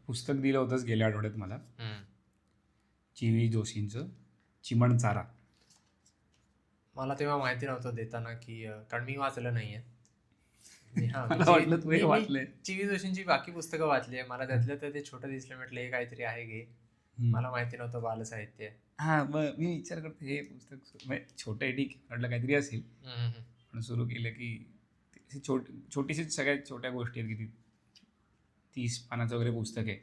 पुस्तक दिलं होतंच गेल्या आठवड्यात मला, हम्म. जी.व्ही. जोशींचं चिमणचारा. मला तेव्हा माहिती नव्हतं देताना की कारण मी वाचलं नाहीये. मला वाटलं तू हे मी वाचलंय. जी.व्ही. जोशींची बाकी पुस्तकं वाचली आहे. मला त्यातलं तर ते छोटं दिसलं, म्हटलं हे काहीतरी आहे घे. मला माहिती नव्हतं बालसाहित्य आहे. हा, मग मी विचार करतो हे पुस्तक म्हणजे छोटं आहे, ठीक आहे, म्हटलं काहीतरी असेल. पण सुरू केलं की अशी छोटीशीच सगळ्यात छोट्या गोष्टी आहेत की ती 30 पानाचं वगैरे पुस्तक आहे.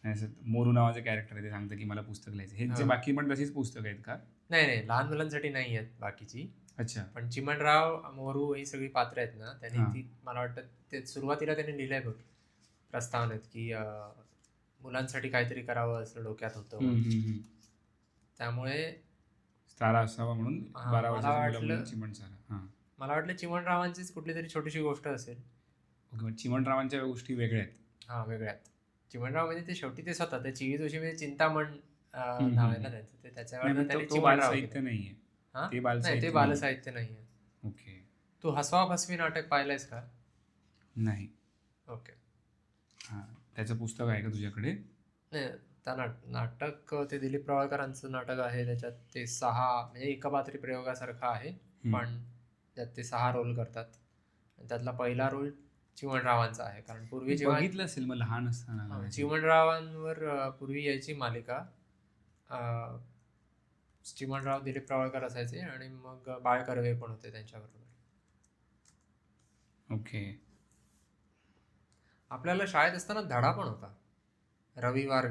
आणि असं मोरू नावाचं कॅरेक्टर आहे, ते सांगतं की मला पुस्तक लिहायचं. हे जे बाकी पण तशीच पुस्तकं आहेत का? नाही, लहान मुलांसाठी नाही आहेत बाकीची. अच्छा. पण चिमणराव, मोरू ही सगळी पात्र आहेत ना, त्यांनी ती मला वाटतं ते सुरुवातीला त्यांनी लिहिलंय बघ प्रस्तावनेत की मुलांसाठी काहीतरी करावं असं डोक्यात होतं. त्यामुळे चारा असावा म्हणून 12 वर्षाच्या मुलामुळे चिमणचारा. मला वाटलं चिमणरावांचीच कुठली तरी छोटीशी गोष्ट असेल. ओके, चिमणरावांच्या गोष्टी वेगळ्या आहेत. हा, वेगळ्या आहेत. चिमणराव म्हणजे ते शेवटी ते स्वतः ते जी.व्ही. जोशी म्हणजे चिंतामण नाव आहे ना त्यांचं, ते त्याच्यावर बालसाहित्य नाहीये. ते बालसाहित्य नाहीये. ओके. तू हसवा फसवी नाटक पाहिलंयस का? नाही. ओके. हां, त्याचं पुस्तक आहे का तुझ्याकडे? नाही, त्या नाटक ते दिलीप प्रभाकरांचं नाटक आहे. त्याच्यात ते 6 म्हणजे एकपात्री प्रयोगासारखं आहे, पण त्यात ते 6 रोल करतात. त्यातला पहिला रोल चिमणरावांचा आहे. कारण पूर्वी जेव्हा बघितलं असेल मग लहान असताना. चिमणरावांवर पूर्वी यायची मालिका. चिमणराव दिलीप प्रभाकर असायचे आणि मग बाळ कर्वे पण होते त्यांच्याबरोबर. ओके. आपल्याला शाळेत असताना धडा पण होता रविवार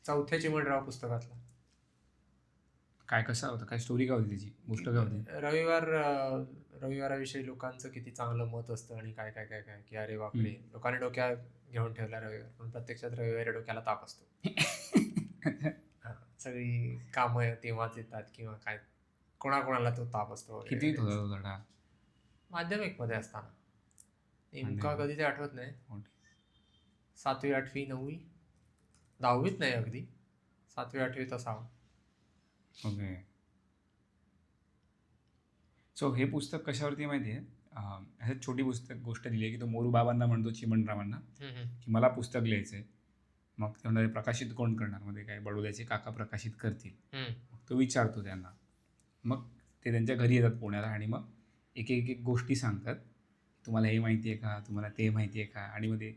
चौथ्या चिमणराव पुस्तकातला. काय, कसा होता, काय स्टोरी काय होती, त्याची गोष्ट काय होती? रविवाराविषयी लोकांचं किती चांगलं मत असतं आणि काय काय काय काय की अरे बापरे, लोकांनी डोक्यात घेऊन ठेवला रविवार, पण प्रत्यक्षात रविवारी डोक्याला ताप असतो. सगळी कामं तेव्हाच येतात किंवा काय, कोणाकोणाला तो ताप असतो. किती होता तो धडा? माध्यमिक मध्ये असताना, नेमका कधी ते आठवत नाही. 7वी 8वी 9वी 10वीत नाही, अगदी 7वी 8वीत असावं. ओके. सो हे पुस्तक कशावरती माहिती आहे? असं छोटी गोष्ट दिली आहे की तो मोरू बाबांना म्हणतो चिमणरावांना की मला पुस्तक लिहायचं आहे. मग ते म्हणणार प्रकाशित कोण करणार, मध्ये काय बडोद्याचे काका प्रकाशित करतील. मग तो विचारतो त्यांना, मग ते त्यांच्या घरी येतात पुण्याला आणि मग एक एक गोष्टी सांगतात. तुम्हाला हे माहिती आहे का, तुम्हाला ते माहिती आहे का, आणि मग ते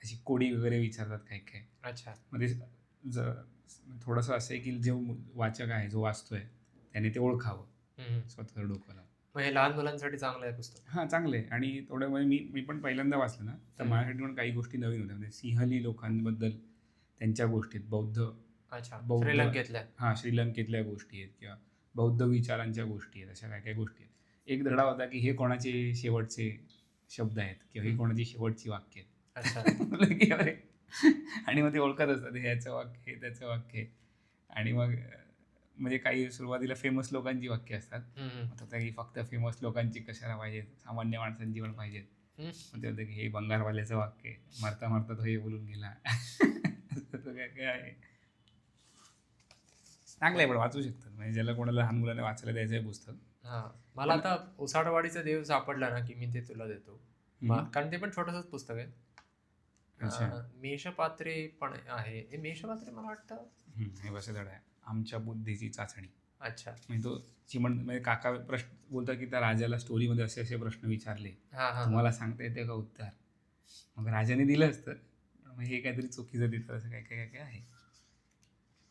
अशी कोडी वगैरे विचारतात काय काय. अच्छा. मध्ये थोडंसं असं आहे की जो वाचक आहे, जो वाचतोय, त्याने ते ओळखावं स्वतः डोक्याला. हे लहान मुलांसाठी चांगलं आहे पुस्तक. हां, चांगलं आहे. आणि थोडं म्हणजे मी पण पहिल्यांदा वाचलं ना, तर माझ्यासाठी पण काही गोष्टी नवीन होत्या. म्हणजे सिंहली लोकांबद्दल त्यांच्या गोष्टीत बौद्ध श्रीलंकेतल्या श्रीलंकेतल्या गोष्टी आहेत किंवा बौद्ध विचारांच्या गोष्टी आहेत, अशा काय काय गोष्टी आहेत. एक धडा होता की हे कोणाचे शेवटचे शब्द आहेत किंवा ही कोणाची शेवटची वाक्य आहेत. की अरे, आणि मग ते ओळखत असतात, हे याचं वाक्य, हे त्याचं वाक्य आहे. आणि मग म्हणजे काही सुरुवातीला फेमस लोकांची वाक्य असतात. मग की फक्त फेमस लोकांची कशाला पाहिजेत, सामान्य माणसांची पण पाहिजेत. मग ते होतं की हे बंगारवाल्याचं वाक्य आहे, मरता मरता तो हे बोलून गेला. काय काय आहे. चांगलं आहे, पण वाचू शकतात. म्हणजे ज्याला कोणाला लहान मुलांना वाचायला द्यायचं आहे पुस्तक. मला आता ओसाडवाडीचा देव सापडला ना की मी ते तुला देतो, कारण ते पण छोटंसंच पुस्तक आहे. मेषपात्रे पण आहे. हे मेषपात्रे मला वाटतं हे बस धडा आहे, आमच्या बुद्धीची चाचणी. अच्छा. म्हणजे तो म्हणजे काका प्रश्न बोलतात की त्या राजाला स्टोरीमध्ये असे असे प्रश्न विचारले, तुम्हाला सांगता येते का उत्तर. मग राजाने दिलं असतं, मग हे काहीतरी चुकीचं देतं, असं काय काय काय काय आहे.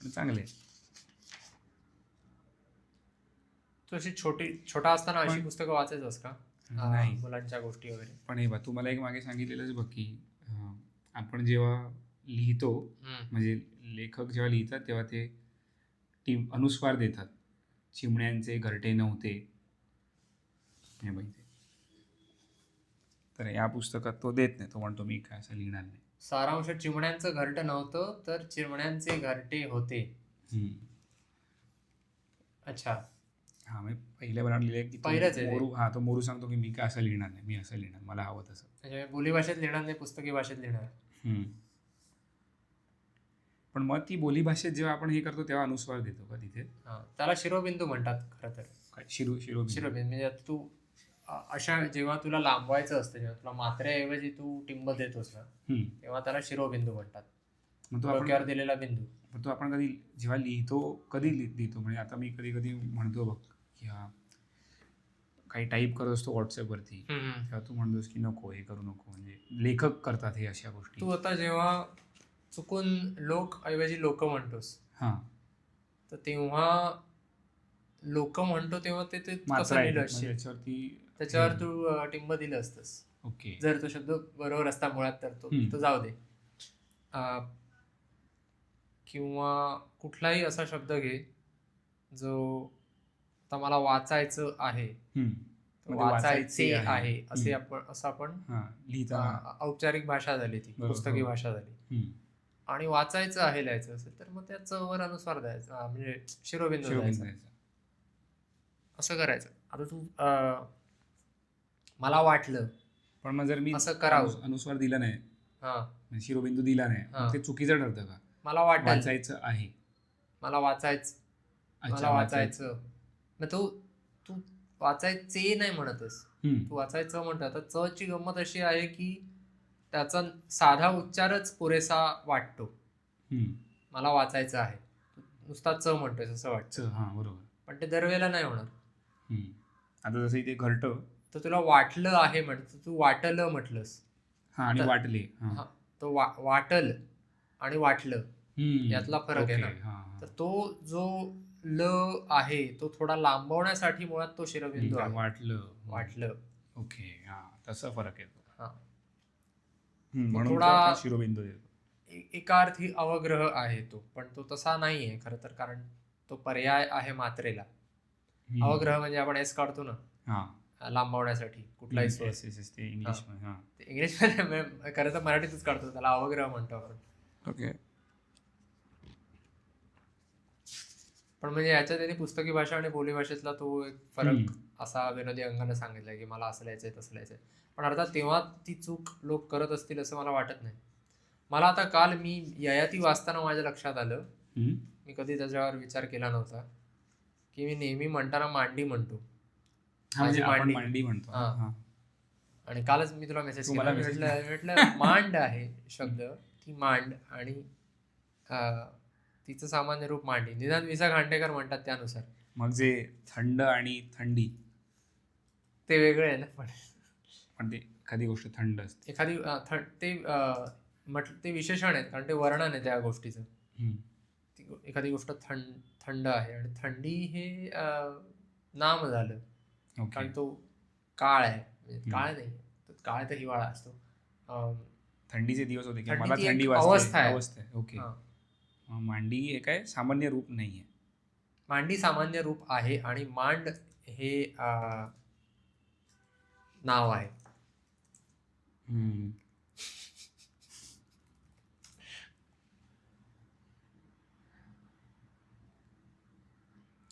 पण चांगले. तू अशी छोटा असताना अशी पुस्तकं वाचायचंस का? नाही, मुलांच्या गोष्टी वगैरे. पण हे बघ, तुम्हाला एक मागे सांगितलेलंच बघ की आपण जेव्हा लिहितो, म्हणजे लेखक जेव्हा लिहितात तेव्हा ते अनुस्वार देतात. चिमण्यांचे घरटे नव्हते, हे माहिती. तर या पुस्तकात तो देत नाही, तो म्हणतो मी काय असं लिहिणार नाही. सारांश, चिमण्यांचं घरटं नव्हतं तर चिमण्यांचे घरटे होते. अच्छा. हा, मी पहिल्या बनावर लिहिले की मोरू, तो मोरू सांगतो की मी काय असं लिहिणार नाही, मी असं लिहिणार, मला हवं तसं. म्हणजे बोलीभाषेत लिहिणार नाही, पुस्तकी भाषेत लिहिणार. पण मग ती बोलीभाषेत जेव्हा आपण हे करतो तेव्हा अनुस्वार देतो का तिथे? त्याला शिरोबिंदू म्हणतात खरं तर. काय शिरोबिंदू म्हणजे तू अशा जेव्हा तुला लांबवायचं असतं, जेव्हा तुला मात्रेऐवजी तू टिंब देतोस ना, तेव्हा त्याला शिरोबिंदू म्हणतात. मग तो आपण डोक्यावर दिलेला बिंदू. पण तो आपण कधी जेव्हा लिहितो लिहितो म्हणजे आता मी कधी कधी म्हणतो बघ की हा काही टाईप करत असतो व्हॉट्सअपवरती, तेव्हा तू म्हणतोस की नको हे करू नको, म्हणजे लेखक करतात हे अशा गोष्टी. तू आता जेव्हा चुकून लोक ऐवजी लोक म्हणतोस, हां, तर तेव्हा लोक म्हणतो तेव्हा ते ते कसं मात्रा लिहिलं आहेत, म्हणजे असशील, त्याच्यावरती त्याच्यावर तू टिंब दिलं असतंस. ओके. जर तो शब्द बरोबर असता मुळात तर तो जाऊ दे. किंवा कुठलाही असा शब्द घे जो आता मला वाचायचं आहे, वाचायचे आहे असं आपण लिहिताना औपचारिक भाषा झाली, ती पुस्तकी भाषा झाली. आणि वाचायचं आहे लिहायचं असेल तर मग त्या वर अनुस्वार द्यायचा, म्हणजे शिरोबिंदू द्यायचा, असं करायचं. आता तू मला वाटलं, पण मग जर मी असं करावं, अनुस्वार दिला नाही, शिरोबिंदू दिला नाही, ते चुकीचं ठरतं का? मला वाचायचं आहे, मला वाचायचं, मग तू वाचायचे नाही म्हणतस, तू वाचायचं म्हणतो. आता च ची गंमत अशी आहे की त्याचा साधा उच्चारच पुरेसा वाटतो. मला वाचायचं आहे, नुसता च म्हणतोय असं वाटतं. हां बरोबर, पण ते दरवेळेला नाही होणार. आता जसं इथे घरटं, तर तुला वाटलं आहे म्हणतो, तू वाटलं म्हटलंस. आणि वाटले, तो वाटल आणि वाटलं यातला फरक आहे ना. तर तो जो ल आहे तो थोडा लांबवण्यासाठी मुळात तो शिरोबिंदू आहे. वाटलं. ओके, हा तसा फरक आहे. म्हणून थोडा शिरोबिंदू देतो. एका अर्थी अवग्रह आहे तो, पण तो तसा नाही आहे खरं तर, कारण तो पर्याय आहे मात्रेला. अवग्रह म्हणजे आपण एस काढतो ना लांबवण्यासाठी कुठलाही इंग्लिश मध्ये, खरं तर मराठीतच काढतो, त्याला अवग्रह म्हणतो आपण. ओके. पण म्हणजे याच्यात त्यांनी पुस्तकी भाषा आणि बोली भाषेतला तो एक फरक असा विनोदी अंगाने सांगितलाय की मला असं लिहायचंय तसं लिहायचंय. पण अर्थात तेव्हा ती चूक लोक करत असतील असं मला वाटत नाही. मला आता काल मी ययाती वाचताना माझ्या लक्षात आलं, मी कधी त्याच्यावर विचार केला नव्हता, की मी नेहमी म्हणताना मांडी म्हणतो, मांडी म्हणतो. आणि कालच मी तुला मेसेज केला, म्हटलं मांड आहे शब्द, ती मांड आणि तिचं सामान्य रूप मांडी. निदान विसा खांडेकर म्हणतात त्यानुसार. मग जे थंड आणि थंडी ते वेगळे आहे ना. पण ते एखादी गोष्ट थंड असते, एखादी ते विशेषण आहेत, कारण ते वर्णन आहे त्या गोष्टीचं. एखादी गोष्ट थंड आहे, आणि थंडी हे नाम झालं, कारण तो काळ आहे. काळ नाही, काळ तर हिवाळा असतो. थंडीचे दिवस होते, मला थंडी वाजते, अवस्था आहे. ओके. मांडी हे काय सामान्य रूप नाहीये. मांडी सामान्य रूप आहे आणि मांड हे नाव आहे.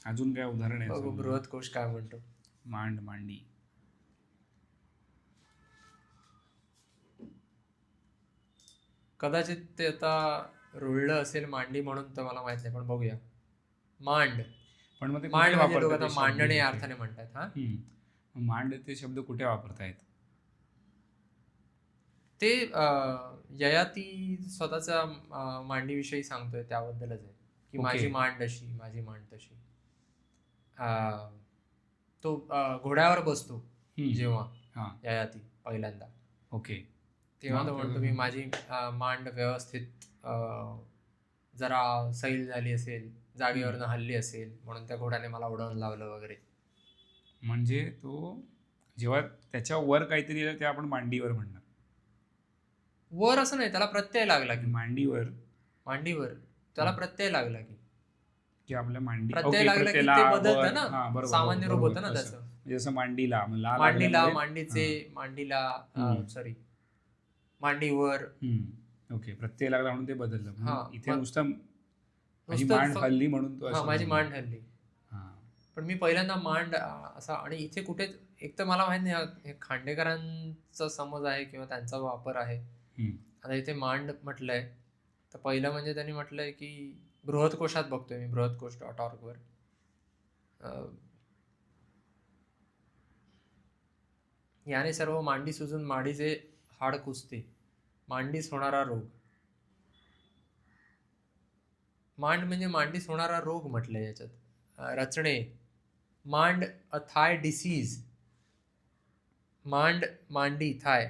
अजून काय उदाहरण आहे? बृहत्कोश काय म्हणतो? मांडी. कदाचित ते आता रुळलं असेल मांडी म्हणून, तर मला माहित नाही, पण बघूया. मांड, पण मग मांड म्हणजे लोक आता मांडणे या अर्थाने म्हणतात. मांड ते शब्द कुठे वापरतायत? ते ययाती स्वतःच्या मांडीविषयी सांगतोय त्याबद्दलच आहे, की माझी मांड अशी, माझी मांड तशी. तो घोड्यावर बसतो जेव्हा ययाती पहिल्यांदा, ओके, तेव्हा तो म्हणतो मी माझी मांड व्यवस्थित जरा सैल झाली असेल, जागेवरनं हल्ली असेल, म्हणून त्या घोड्याने मला उडवून लावलं वगैरे. म्हणजे तो जेव्हा त्याच्या वर काहीतरी येईल ते आपण मांडीवर म्हणणार. वर असं नाही, त्याला प्रत्यय लागला की मांडीवर त्याला प्रत्यय लागला की आपल्या मांडी प्रत्यय लागला की ते बदलतं ना, सामान्य रूप होतं ना त्याचं. जसं मांडीला, मांडीचे, मांडीला सॉरी मांडीवर. ओके, प्रत्यय लागला म्हणून ते बदललं. इथे नुसतं माझी मांड हल्ली म्हणून तो माझी मांड हल्ली. पण मी पहिल्यांदा मांड असा, आणि इथे कुठे एक तर मला माहित नाही खांडेकरांचा समज आहे किंवा त्यांचा वापर आहे. आता इथे मांड म्हटलंय, तर पहिलं म्हणजे त्यांनी म्हटलंय की बृहत्कोशात बघतोय मी, बृहत्कोश.org वर याने सर्व मांडी सुजून माडीचे हाड कुचते, मांडीस होणारा रोग. मांड म्हणजे मांडीस होणारा रोग म्हटलंय याच्यात. रचणे, मांड अ थाय डिसीज. मांड मांडी थाय.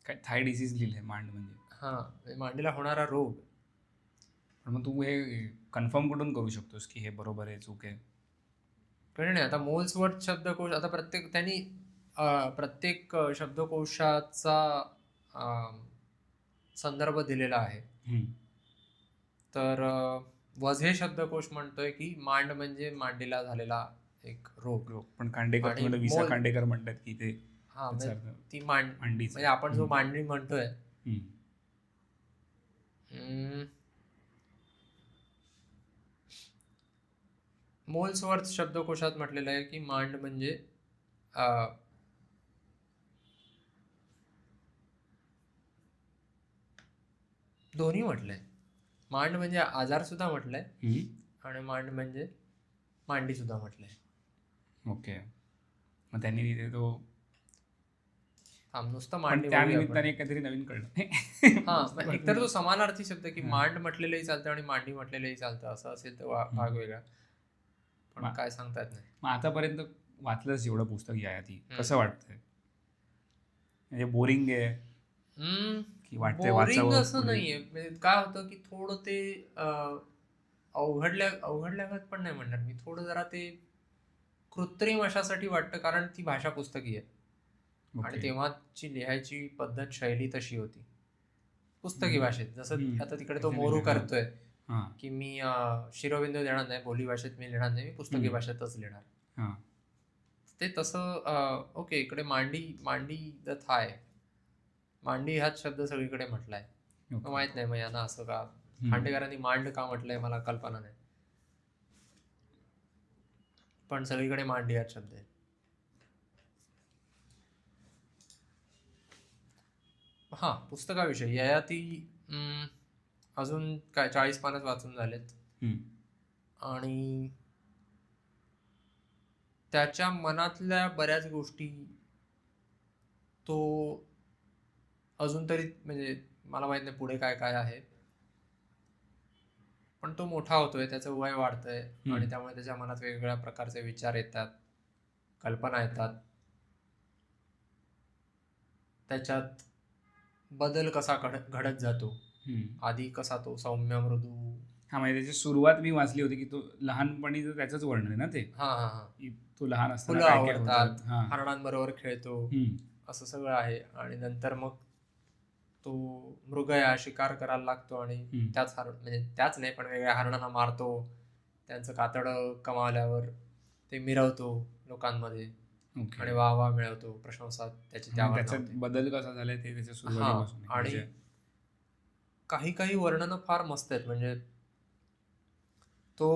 काय थाय डिसीज लिहिलंय मांड म्हणजे. हा, मांडीला होणारा रोग. पण मग तू हे कन्फर्म कुठून करू शकतोस की हे बरोबर आहे चूक आहे? कळलं नाही. आता मोल्सवर्थ शब्दकोश, आता प्रत्येक शब्दकोशाचा संदर्भ दिलेला आहे. तर वझे शब्दकोश म्हणतोय की मांड म्हणजे मांडीला झालेला एक रोग. पण खांडेकर आणि विसा खांडेकर म्हणतात की ते हा, त्याचा म्हणजे अर्थ ती मांडीच म्हणजे आपण जो मांडणी म्हणतोय. मोल्सवर्थ शब्दकोशात म्हटलेलं आहे की मांड म्हणजे दोन्ही म्हटलंय. मांड म्हणजे आजार सुद्धा म्हटलंय आणि मांड म्हणजे मांडी सुद्धा म्हटलंय. ओके. मग त्यांनी तिथे तो नुसतं पण मांडी त्या बोलूया आपण. निमित्ताने काहीतरी नवीन कळलं. हा, एकतर तो समानार्थी शब्द की मांड म्हटलेलंही चालतं आणि मांडी म्हटलेलंही चालतं, असं असेल तर भाग वेगळा. पण काय सांगता येत नाही. मग आतापर्यंत वाचलंच एवढं पुस्तक ययाती, कसं वाटतंय? म्हणजे बोरिंग आहे की वाटतंय बोरिंग वाचावं असं पुढे? नाहीये. म्हणजे काय होतं की थोडं ते अवघडल्यागत पण नाही म्हणणार मी. थोडं जरा ते कृत्रिम अशासाठी वाटतं कारण ती भाषा पुस्तकी आहे आणि तेव्हाची लिहायची पद्धत, शैली तशी होती पुस्तकी भाषेत. जसं आता तिकडे तो मोरू करतोय की मी शिरोबिंदू देणार नाही, बोली भाषेत मी लिहिणार नाही, मी पुस्तकी भाषेतच लिहिणार. ते तसं ओके. इकडे मांडी द थाय, मांडी हाच शब्द सगळीकडे म्हटलाय. माहित नाही मग यांना असं का, खांडेकरांनी मांड का म्हटलंय मला कल्पना नाही, पण सगळीकडे मांडी हाच शब्द आहे. हा, पुस्तकाविषयी ययाती अजून काय 40 पानच वाचून झालेत आणि त्याच्या मनातल्या बऱ्याच गोष्टी तो अजून तरी, म्हणजे मला माहित नाही पुढे काय काय आहे, पण तो मोठा होतोय, त्याचं वय वाढतंय आणि त्यामुळे त्याच्या मनात वेगवेगळ्या प्रकारचे विचार येतात, कल्पना येतात. त्याच्यात बदल कसा घडत जातो. आधी कसा तो सौम्य मृदू. हा, म्हणजे त्याची सुरुवात मी वाचली होती की तो लहानपणी त्याचंच वर्णन आहे ना ते. तो लहान असताना फुलं काय काय आवडतात, होतं, हरणांबरोबर खेळतो, असं सगळं आहे. आणि नंतर मग तो मृगया शिकार करायला लागतो आणि त्याच म्हणजे त्याच नाही पण वेगळ्या हरणांना मारतो, त्यांचं कातडं कमावल्यावर ते मिरवतो लोकांमध्ये आणि वाह मिळवतो, प्रशंसा त्याची त्यावर. त्याच्यात बदल कसा झालाय ते त्याच्या सुरुवातीपासून. आणि काही काही वर्णनं फार मस्त आहेत. म्हणजे तो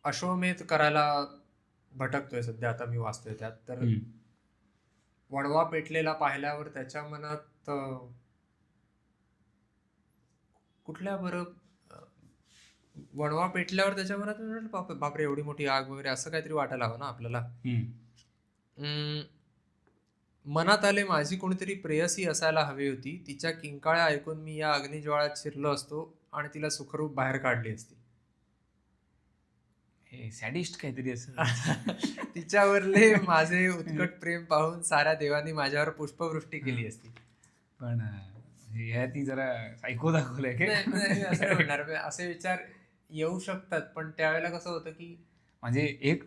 अश्वमेध करायला भटकतोय सध्या, आता मी वाचतोय त्यात. तर वणवा पेटलेला पाहिल्यावर त्याच्या मनात कुठल्या बरं वणवा पेटल्यावर त्याच्या मनात बापरे एवढी मोठी आग वगैरे असं काहीतरी वाटायला हवं ना आपल्याला. मनात आले माझी कोणीतरी प्रेयसी असायला हवी होती, तिच्या किंकाळ्या ऐकून मी या अग्निज्वाळ्यात शिरलो असतो आणि तिला सुखरूप बाहेर काढली असती. हे सॅडिस्ट काहीतरी असं. तिच्यावरले माझे उत्कट प्रेम पाहून साऱ्या देवांनी माझ्यावर पुष्पवृष्टी केली असती. पण ती जरा सायको दाखवलंय काय? असं म्हणणार, असे विचार येऊ शकतात. पण त्यावेळेला कसं होतं की म्हणजे एक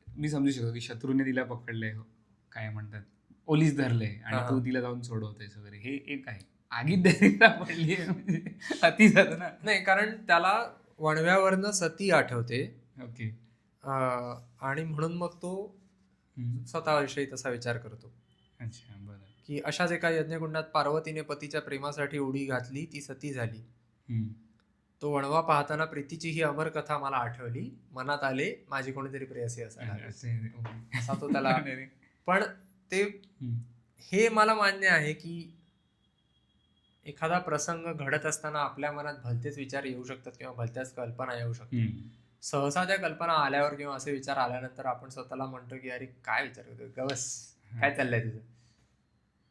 मी समजू शकतो की शत्रूने तिला पकडलंय, काय म्हणतात पोलीस धरलंय आणि तू तिला जाऊन सोडवतेस वगैरे, हे एक आहे. आगीत पडली म्हणजे अति झालं ना. नाही, कारण त्याला वणव्यावरनं सती आठवते. ओके. आणि म्हणून मग तो स्वतःविषयी तसा विचार करतो. अच्छा, बरं. की अशाच एका यज्ञकुंडात पार्वतीने पतीच्या प्रेमासाठी उडी घातली, ती सती झाली. तो वणवा पाहताना प्रीतीची ही अमर कथा मला आठवली, मनात आले माझी कोणीतरी प्रेयसी असायला, असा तो त्याला. पण ते हे मला मान्य आहे की एखादा प्रसंग घडत असताना आपल्या मनात भलतेच विचार येऊ शकतात किंवा भलत्याच कल्पना येऊ शकतात. सहसा त्या कल्पना आल्यावर किंवा असे विचार आल्यानंतर आपण स्वतःला म्हणतो की अरे काय विचार करतो गवस, काय चाललंय तुझं.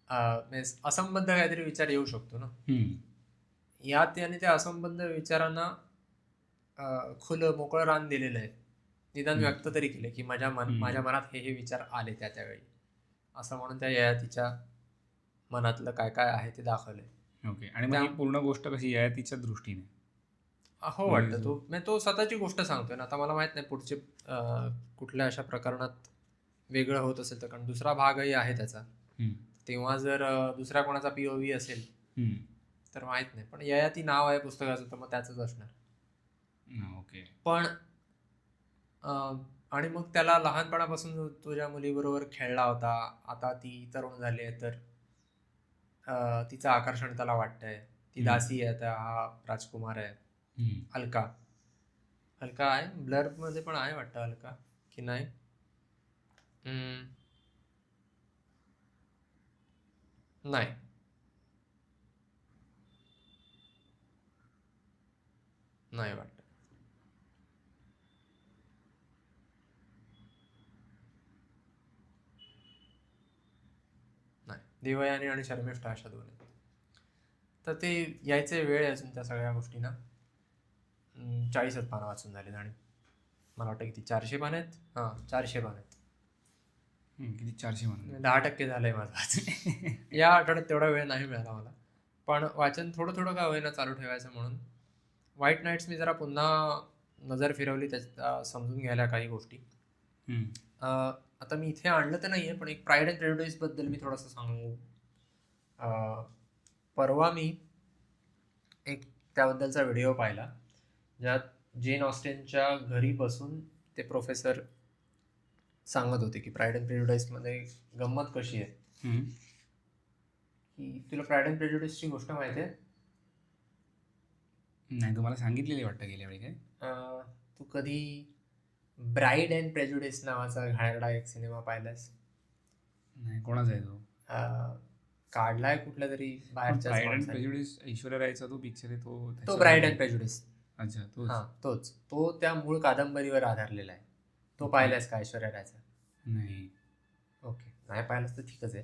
म्हणजे असंबद्ध काहीतरी विचार येऊ शकतो ना. यात आणि त्या असंबद्ध विचारांना खुलं मोकळं रान दिलेलं आहे. निदान व्यक्त तरी केले की माझ्या मनात हे विचार आले त्यावेळी, असं म्हणून त्या ययातीच्या मनातलं काय काय आहे ते दाखवलंय. ओके. आणि मग ही पूर्ण गोष्ट कशी ययातीच्या दृष्टीने हो वाटतं तो म्हणजे तो स्वतःची गोष्ट सांगतोय ना. आता मला माहित नाही पुढचे कुठल्या अशा प्रकरणात वेगळं होत असेल तर, कारण दुसरा भागही आहे त्याचा. तेव्हा जर दुसऱ्या कोणाचा POV असेल तर माहित नाही, पण ययाती नाव आहे पुस्तकाचं तर मग त्याच असणार. ओके. पण आणि मग त्याला लहानपणापासून तुझ्या मुलीबरोबर खेळला होता, आता ती तरुण झाली आहे तर तिचं आकर्षण त्याला वाटतंय. ती दासी आहे, आता हा राजकुमार आहे. हलका आहे, ब्लर मध्ये पण आहे वाटतं हलका की नाही. नाही वाटत. नाही, देवयानी आणि शर्मिष्ठा अशा दोन आहेत. तर ते यायचे वेळ आहे अजून त्या सगळ्या गोष्टींना. 40 पानं वाचून झालीत आणि मला वाटतं किती 400 पानं आहेत. 400 पानं आहेत. किती 400 म्हणून 10% झालंय माझं वाचन. या आठवड्यात तेवढा वेळ नाही मिळाला मला, पण वाचन थोडं थोडं का होईना चालू ठेवायचं म्हणून. व्हाईट नाईट्स मी जरा पुन्हा नजर फिरवली त्यात समजून घ्यायला काही गोष्टी. आता मी इथे आणलं तर नाहीये, पण एक प्राईड अँड प्रेजुडिस बद्दल मी थोडंसं सांगू. परवा मी एक त्याबद्दलचा व्हिडिओ पाहिला ज्यात जेन ऑस्टिनच्या घरी बसून ते प्रोफेसर सांगत होते की प्राईड अँड प्रेजुडिस मध्ये गंमत कशी आहे. की तुला प्राईड अँड प्रेजुडिसची गोष्ट माहिती आहे? नाही, तुम्हाला सांगितलेली वाटतं गेल्या वेळी. काय तू कधी ब्राईड अँड प्रेजुडिस नावाचा घाणेरडा एक सिनेमा पाहिलास? नाही. कोणाचा आहे तो? काढलाय कुठल्या तरी बाहेरच्या. प्राईड अँड प्रेजुडिस ऐश्वर्या रायचा तो पिक्चर आहे तो ब्राईड अँड प्रेजुडिस. अच्छा, तोच. तो त्या मूळ कादंबरीवर आधारलेला आहे. तो पाहिलास का ऐश्वर्या रायचा? नाही. ओके, नाही पाहिलास तर ठीकच आहे.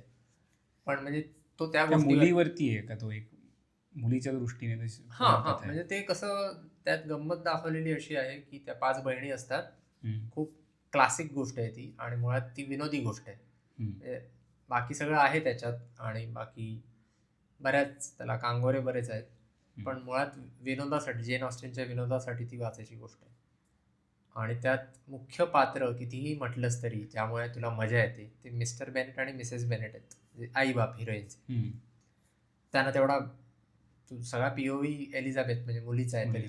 पण म्हणजे तो त्या मुलीवरती आहे का तो, एक मुलीच्या दृष्टीने? म्हणजे ते कसं त्यात गंमत दाखवलेली अशी आहे की त्या 5 बहिणी असतात. खूप क्लासिक गोष्ट आहे ती आणि मुळात ती विनोदी गोष्ट आहे. बाकी सगळं आहे त्याच्यात आणि बाकी बऱ्याच त्याला कांगोरे बरेच आहेत, पण मुळात विनोदासाठी, जेन ऑस्टिनच्या विनोदासाठी ती वाचायची गोष्ट आहे. आणि त्यात मुख्य पात्र कितीही म्हटलंच तरी ज्यामुळे तुला मजा येते ते मिस्टर बेनेट आणि मिसेस बेनेट आहेत, आई बाप हिरोईनचे. त्यांना तेवढा सगळा POV एलिझाबेथ म्हणजे मुलीचा आहे तरी.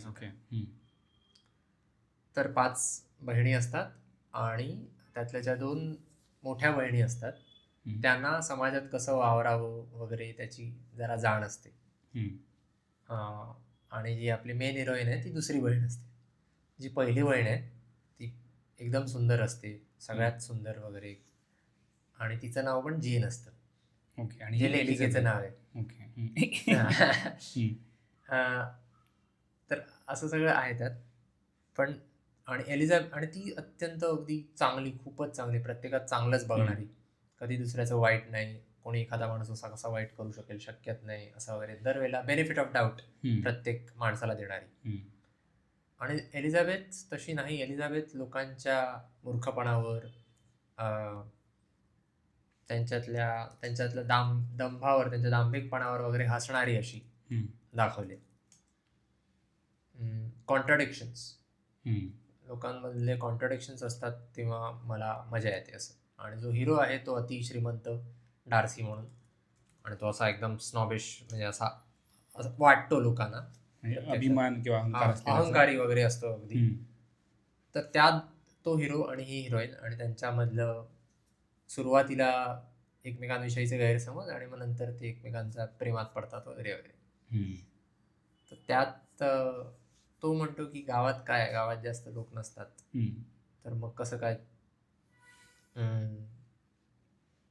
तर 5 बहिणी असतात आणि त्यातल्या ज्या 2 मोठ्या बहिणी असतात त्यांना समाजात कसं वावरावं वगैरे त्याची जरा जाण असते. आणि जी आपली मेन हिरोईन आहे ती दुसरी बहीण असते. जी पहिली बहीण आहे ती एकदम सुंदर असते, सगळ्यात सुंदर वगैरे, आणि तिचं नाव पण जेन असतं. ओके. आणि जे लेखिकेचं नाव आहे. तर असं सगळं आहे त्यात. पण आणि एलिझाबेथ, आणि ती अत्यंत अगदी चांगली, खूपच चांगली, प्रत्येकात चांगलंच बघणारी, कधी दुसऱ्याचं वाईट नाही. कोणी एखादा माणूस असा कसा वाईट करू शकेल, शक्यच नाही असं वगैरे, दरवेळेला बेनिफिट ऑफ डाऊट प्रत्येक माणसाला देणारी. आणि एलिझाबेथ तशी नाही. एलिझाबेथ लोकांच्या मूर्खपणावर, त्यांच्यातल्या दंभावर, त्यांच्या दांभिकपणावर वगैरे हसणारी अशी दाखवली. कॉन्ट्राडिक्शन्स, लोकांमधले कॉन्ट्राडिक्शन्स असतात तेव्हा मला मजा येते असं. आणि जो हिरो आहे तो अति श्रीमंत, डार्सी म्हणून, आणि तो असा एकदम स्नॉबिश, म्हणजे असा वाटतो लोकांना, अभिमान किंवा अहंकारी वगैरे असतो अगदी. तर त्यात तो हिरो आणि ही हिरोईन, आणि त्यांच्यामधलं सुरुवातीला एकमेकांविषयीचे गैरसमज आणि मग नंतर ते एकमेकांच्या प्रेमात पडतात वगैरे वगैरे. तर त्यात तो म्हणतो की गावात काय, गावात जास्त लोक नसतात, तर मग कसं काय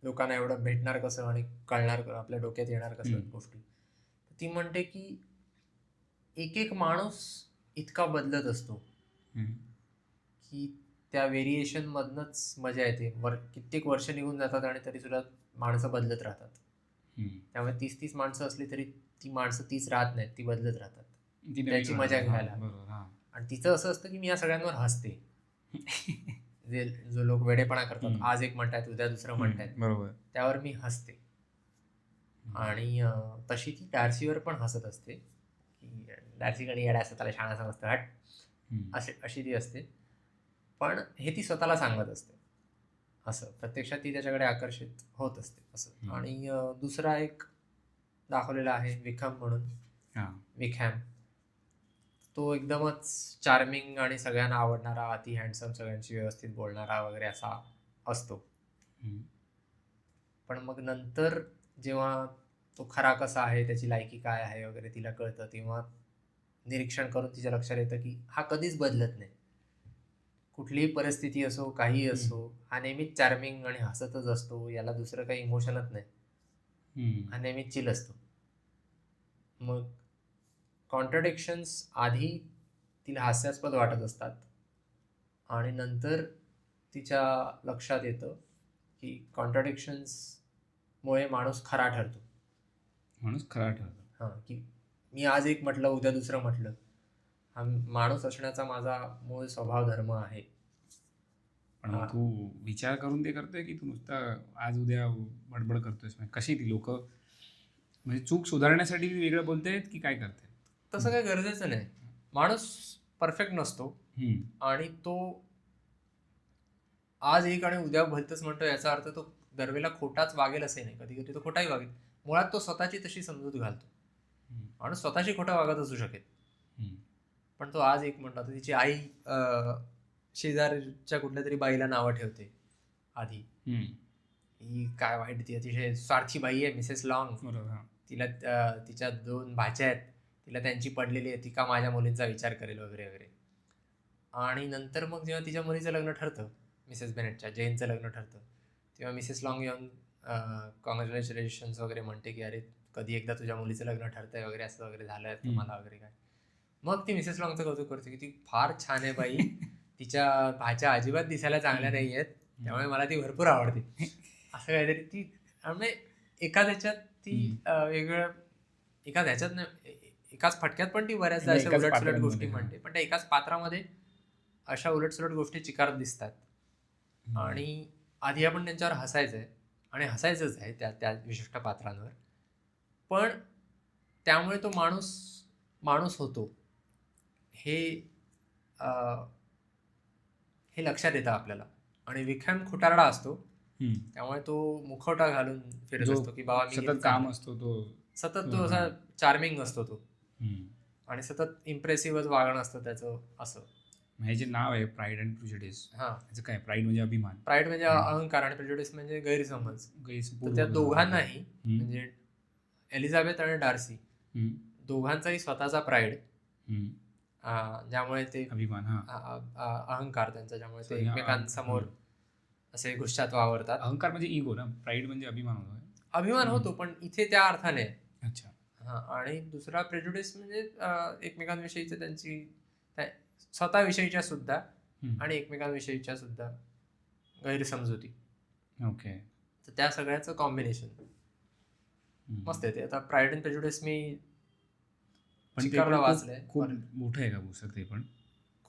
लोकांना एवढं भेटणार कसं आणि कळणार, आपल्या डोक्यात येणार कसं गोष्टी. ती म्हणते की एक एक माणूस इतका बदलत असतो की त्या व्हेरिएशनमधनंच मजा येते. कित्येक वर्ष निघून जातात आणि तरी सुद्धा माणसं बदलत राहतात. त्यामुळे 30 माणसं असली तरी ती माणसं तीच राहत नाहीत, ती बदलत राहतात ती नवीन त्याची मजा राहणार. घ्यायला. बरोबर. हा. आणि तिचं असं असतं की मी या सगळ्यांवर हसते. जो लोक वेडेपणा करतात, आज एक म्हणतायत उद्या दुसरं म्हणतायत, बरोबर. त्यावर मी हसते. आणि तशी ती डार्सीवर पण हसत असते की डार्सीकडे येडा असतं, त्याला शाळा समजतं, हट, अशी ती असते. पण हे ती स्वतःला सांगत असते असं. प्रत्यक्षात ती त्याच्याकडे आकर्षित होत असते असं. आणि दुसरा एक दाखवलेला आहे विखम म्हणून, विखॅम. तो एकदमच चार्मिंग आणि सगळ्यांना आवडणारा, अति हँडसम, सगळ्यांशी व्यवस्थित बोलणारा वगैरे असा असतो. पण मग नंतर जेव्हा तो खरा कसा आहे, त्याची लायकी काय आहे वगैरे तिला कळतं, तेव्हा निरीक्षण करून तिच्या लक्षात येतं की हा कधीच बदलत नाही. कुठलीही परिस्थिती असो, काही असो, हा नेहमीच चार्मिंग आणि हसतच असतो. याला दुसरं काही इमोशनच नाही. हा नेहमीच चिल असतो. मग कॉन्ट्रडिक्शन्स आधी तिला हास्यास्पद वाटत असतात आणि नंतर तिच्या लक्षात येतं की कॉन्ट्रडिक्शन्समुळे माणूस खरा ठरतो. हां, की मी आज एक म्हटलं, उद्या दुसरं म्हटलं. हा माणूस असण्याचा माझा मूळ स्वभाव धर्म आहे. पण मग तू विचार करून ते करतोय की तू नुसतं आज उद्या बडबड करतोयस? कशी ती लोक म्हणजे चूक सुधारण्यासाठी वेगळं बोलतायत की काय करतायत? तसं काही गरजेचं नाही. माणूस परफेक्ट नसतो आणि तो आज एक आणि उद्या भलतंच म्हणतो, याचा अर्थ तो दरवेळेला खोटाच वागेल असे नाही. कधी कधी तो खोटाही वागेल. मुळात तो स्वतःची तशी समजूत घालतो. माणूस स्वतःशी खोटा वागत असू शकेल, पण तो आज एक म्हणतो. तिची आई शेजारच्या कुठल्या तरी बाईला नावं ठेवते आधी, ही काय वाईट, ती अतिशय स्वार्थी बाई आहे मिसेस लॉंग. तिला तिच्या 2 भाच्या आहेत, तिला त्यांची पडलेली आहे, ती का माझ्या मुलींचा विचार करेल वगैरे वगैरे. आणि नंतर मग जेव्हा तिच्या मुलीचं लग्न ठरतं, मिसेस बेनेटच्या, जैनचं लग्न ठरतं, तेव्हा मिसेस लॉंग येऊन कॉंग्रॅच्युलेशन्स वगैरे म्हणते की अरे कधी एकदा तुझ्या मुलीचं लग्न ठरतंय वगैरे, असं वगैरे झालं आहे तुम्हाला वगैरे काय. मग ती मिसेस लॉंगचं कौतुक करते की ती फार छान आहे बाई, तिच्या भाच्या अजिबात दिसायला चांगल्या नाही आहेत, त्यामुळे मला ती भरपूर आवडते. असं काहीतरी ती म्हणजे एखाद्याच्यात ती वेगळं, एखाद्याच्यात नाही, एकाच फटक्यात पण ती बऱ्याचदा अशा उलटसुलट गोष्टी म्हणते. पण त्या एकाच पात्रामध्ये अशा उलटसुलट गोष्टी चिकारत दिसतात. आणि आधी आपण त्यांच्यावर हसायचं आहे आणि हसायचंच आहे त्या विशिष्ट पात्रांवर, पण त्यामुळे तो माणूस होतो हे लक्षात येतं आपल्याला. आणि विखॅम खोटारडा असतो, त्यामुळे तो मुखवटा घालून फिरत असतो की बाबा मी सतत काम असतो, तो सतत तो असा चार्मिंग असतो तो, आणि सतत इम्प्रेसिव्हच वागणं असतं त्याचं असं. हे जे नाव आहे प्राईड अँड प्रेजुडिस, हां, काय? प्राईड म्हणजे अभिमान, प्राईड म्हणजे अहंकार आणि प्रेजुडिस म्हणजे गैरसमज. तर त्या दोघांनाही, म्हणजे एलिझाबेथ आणि डार्सी दोघांचाही स्वतःचा प्राईड, ज्यामुळे ते अभिमान, अहंकार त्यांचा, ज्यामुळे ते एकमेकांसमोर असे गुच्छात वावरतात. अहंकार म्हणजे इगो ना, प्राईड म्हणजे अभिमान होतो. अभिमान होतो, पण इथे त्या अर्थाने. अच्छा. हां, आणि दुसरा प्रेजुडिस म्हणजे एकमेकांविषयीचं त्यांची स्वतःविषयीच्या सुद्धा आणि एकमेकांविषयीच्या सुद्धा गैरसमजुती. ओके. तर त्या सगळ्याचं कॉम्बिनेशन मस्त आहे ते. आता प्राईड अँड प्रेजुडिस मी वाचलंय. खूप मोठं आहे का पुस्तक? ते पण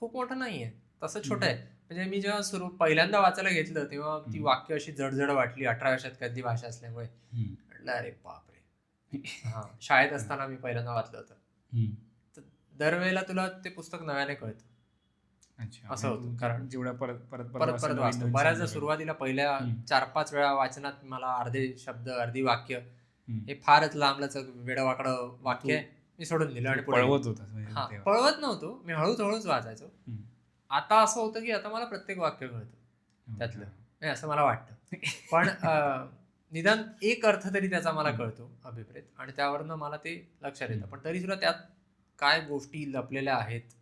खूप मोठं नाहीये, तसं छोटं आहे. म्हणजे मी जेव्हा पहिल्यांदा वाचायला घेतलं तेव्हा ती वाक्य अशी जडजड वाटली, 18व्या शतकातली भाषा असल्यामुळे. म्हटलं अरे बापरे. हां, शाळेत असताना मी पहिल्यांदा वाचलं होतं. तर दरवेळेला तुला ते पुस्तक नव्याने कळतं. अच्छा, असं होतं. कारण जेवढा परत परत वाचतो. बऱ्याचदा सुरुवातीला पहिल्या 4-5 वेळा वाचनात मला अर्धे शब्द, अर्धी वाक्य, हे फारच लांबलचक वेडवाकडं वाक्य आहे, मी सोडून दिलं आणि पळवत होता. हां, पळवत नव्हतो मी, हळूच वाचायचो. आता असं होतं की आता मला प्रत्येक वाक्य कळतं त्यातलं, नाही असं मला वाटतं. पण निदान एक अर्थ तरी त्याचा मला कळतो अभिप्रेत, आणि त्यावरनं मला ते लक्षात येतं. पण तरी सुद्धा त्यात काय गोष्टी लपलेल्या आहेत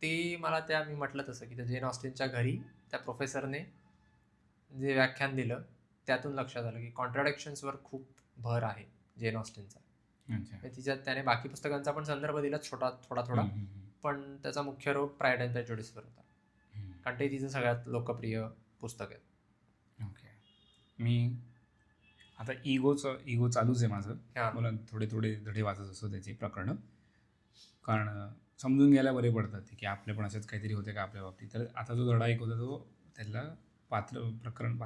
ते मला मी म्हटलं तसं की त्या जेन ऑस्टिनच्या घरी त्या प्रोफेसरने जे व्याख्यान दिलं त्यातून लक्षात आलं की कॉन्ट्राडिक्शन्सवर खूप भर आहे जेन ऑस्टिनचा. तिच्यात त्याने बाकी पुस्तकांचा पण संदर्भ दिला थोडा, पण त्याचा मुख्य रोग प्राईड अँड प्रेजुडिसवर होता. आणि ते तिचं सगळ्यात लोकप्रिय पुस्तक आहे. ओके. मी आता इगो चालूच आहे माझं. हां. मला थोडे थोडे धडे वाचत असतो त्याची प्रकरणं, कारण समजून घ्यायला बरे पडतात ते, की आपल्या पण असेच काहीतरी होते का आपल्या बाबतीत. तर आता जो धडा एक होता तो त्यातला प्रकरण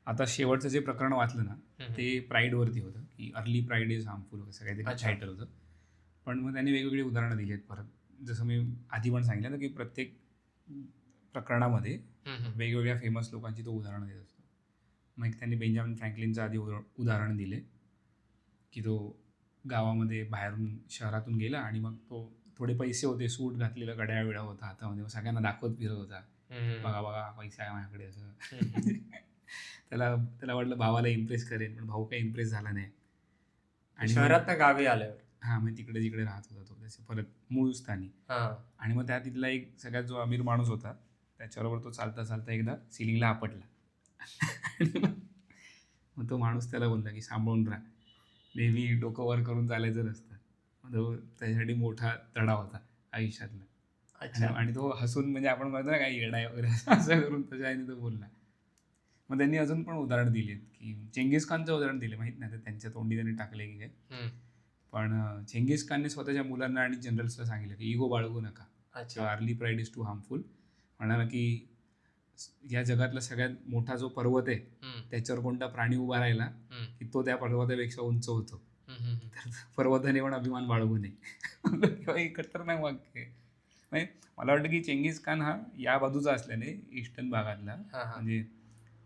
आता शेवटचं जे प्रकरण वाचलं ना ते प्राईडवरती होतं, की अर्ली प्राईड इज हार्मफुल असं काहीतरी टायटल होतं. पण मग त्यांनी वेगवेगळी उदाहरणं दिली आहेत. परत जसं मी आधी पण सांगितलं ना, की प्रत्येक प्रकरणामध्ये वेगवेगळ्या फेमस लोकांची तो उदाहरणं देत असतो. मग त्यांनी बेंजामिन फ्रँकलिनचं आधी उदाहरण दिले, की तो गावामध्ये बाहेरून शहरातून गेला आणि मग तो थोडे पैसे होते, सूट घातलेलं, घड्याळ वेळा होता हातामध्ये, मग सगळ्यांना दाखवत फिरत होता, बघा बघा पैसा आहे माझ्याकडे असं. त्याला वाटलं भावाला इम्प्रेस करेन, पण भाऊ काही इम्प्रेस झाला नाही. आणि शहरात गावी आल्यावर हां, मग तिकडे जिकडे राहत होता तो त्याचे परत मूळ स्थानी. आणि मग त्या तिथला एक सगळ्यात जो अमीर माणूस होता त्याच्याबरोबर तो चालता चालता एकदा सिलिंगला आपटला. मग तो माणूस त्याला बोलला की सांभाळून राहा, नेहमी डोकं वर करून चालायचं नसतं. मग तो त्याच्यासाठी मोठा तडा होता आयुष्यातला. आणि तो हसून, म्हणजे आपण म्हणतो ना काही येडा वगैरे असं करून त्याच्या आईने तो बोलला. मग त्यांनी अजून पण उदाहरण दिली आहेत, की चेंगीस खानचं उदाहरण दिले, माहीत नाही तर त्यांच्या तोंडी त्यांनी टाकले की काय. पण चेंगीस खानने स्वतःच्या मुलांना आणि जनरल्सला सांगितलं की इगो बाळगू नका, early pride is too harmful. म्हणाला की या जगातला सगळ्यात मोठा जो पर्वत आहे त्याच्यावर कोणता प्राणी उभा राहिला की तो त्या पर्वतापेक्षा उंच होतो, तर पर्वताने पण अभिमान बाळगू नये. किंवा एक खतरनाक वाक्य आहे. म्हणजे मला वाटतं की चेंगीस खान हा या बाजूचा असल्याने ईस्टर्न भागातला, म्हणजे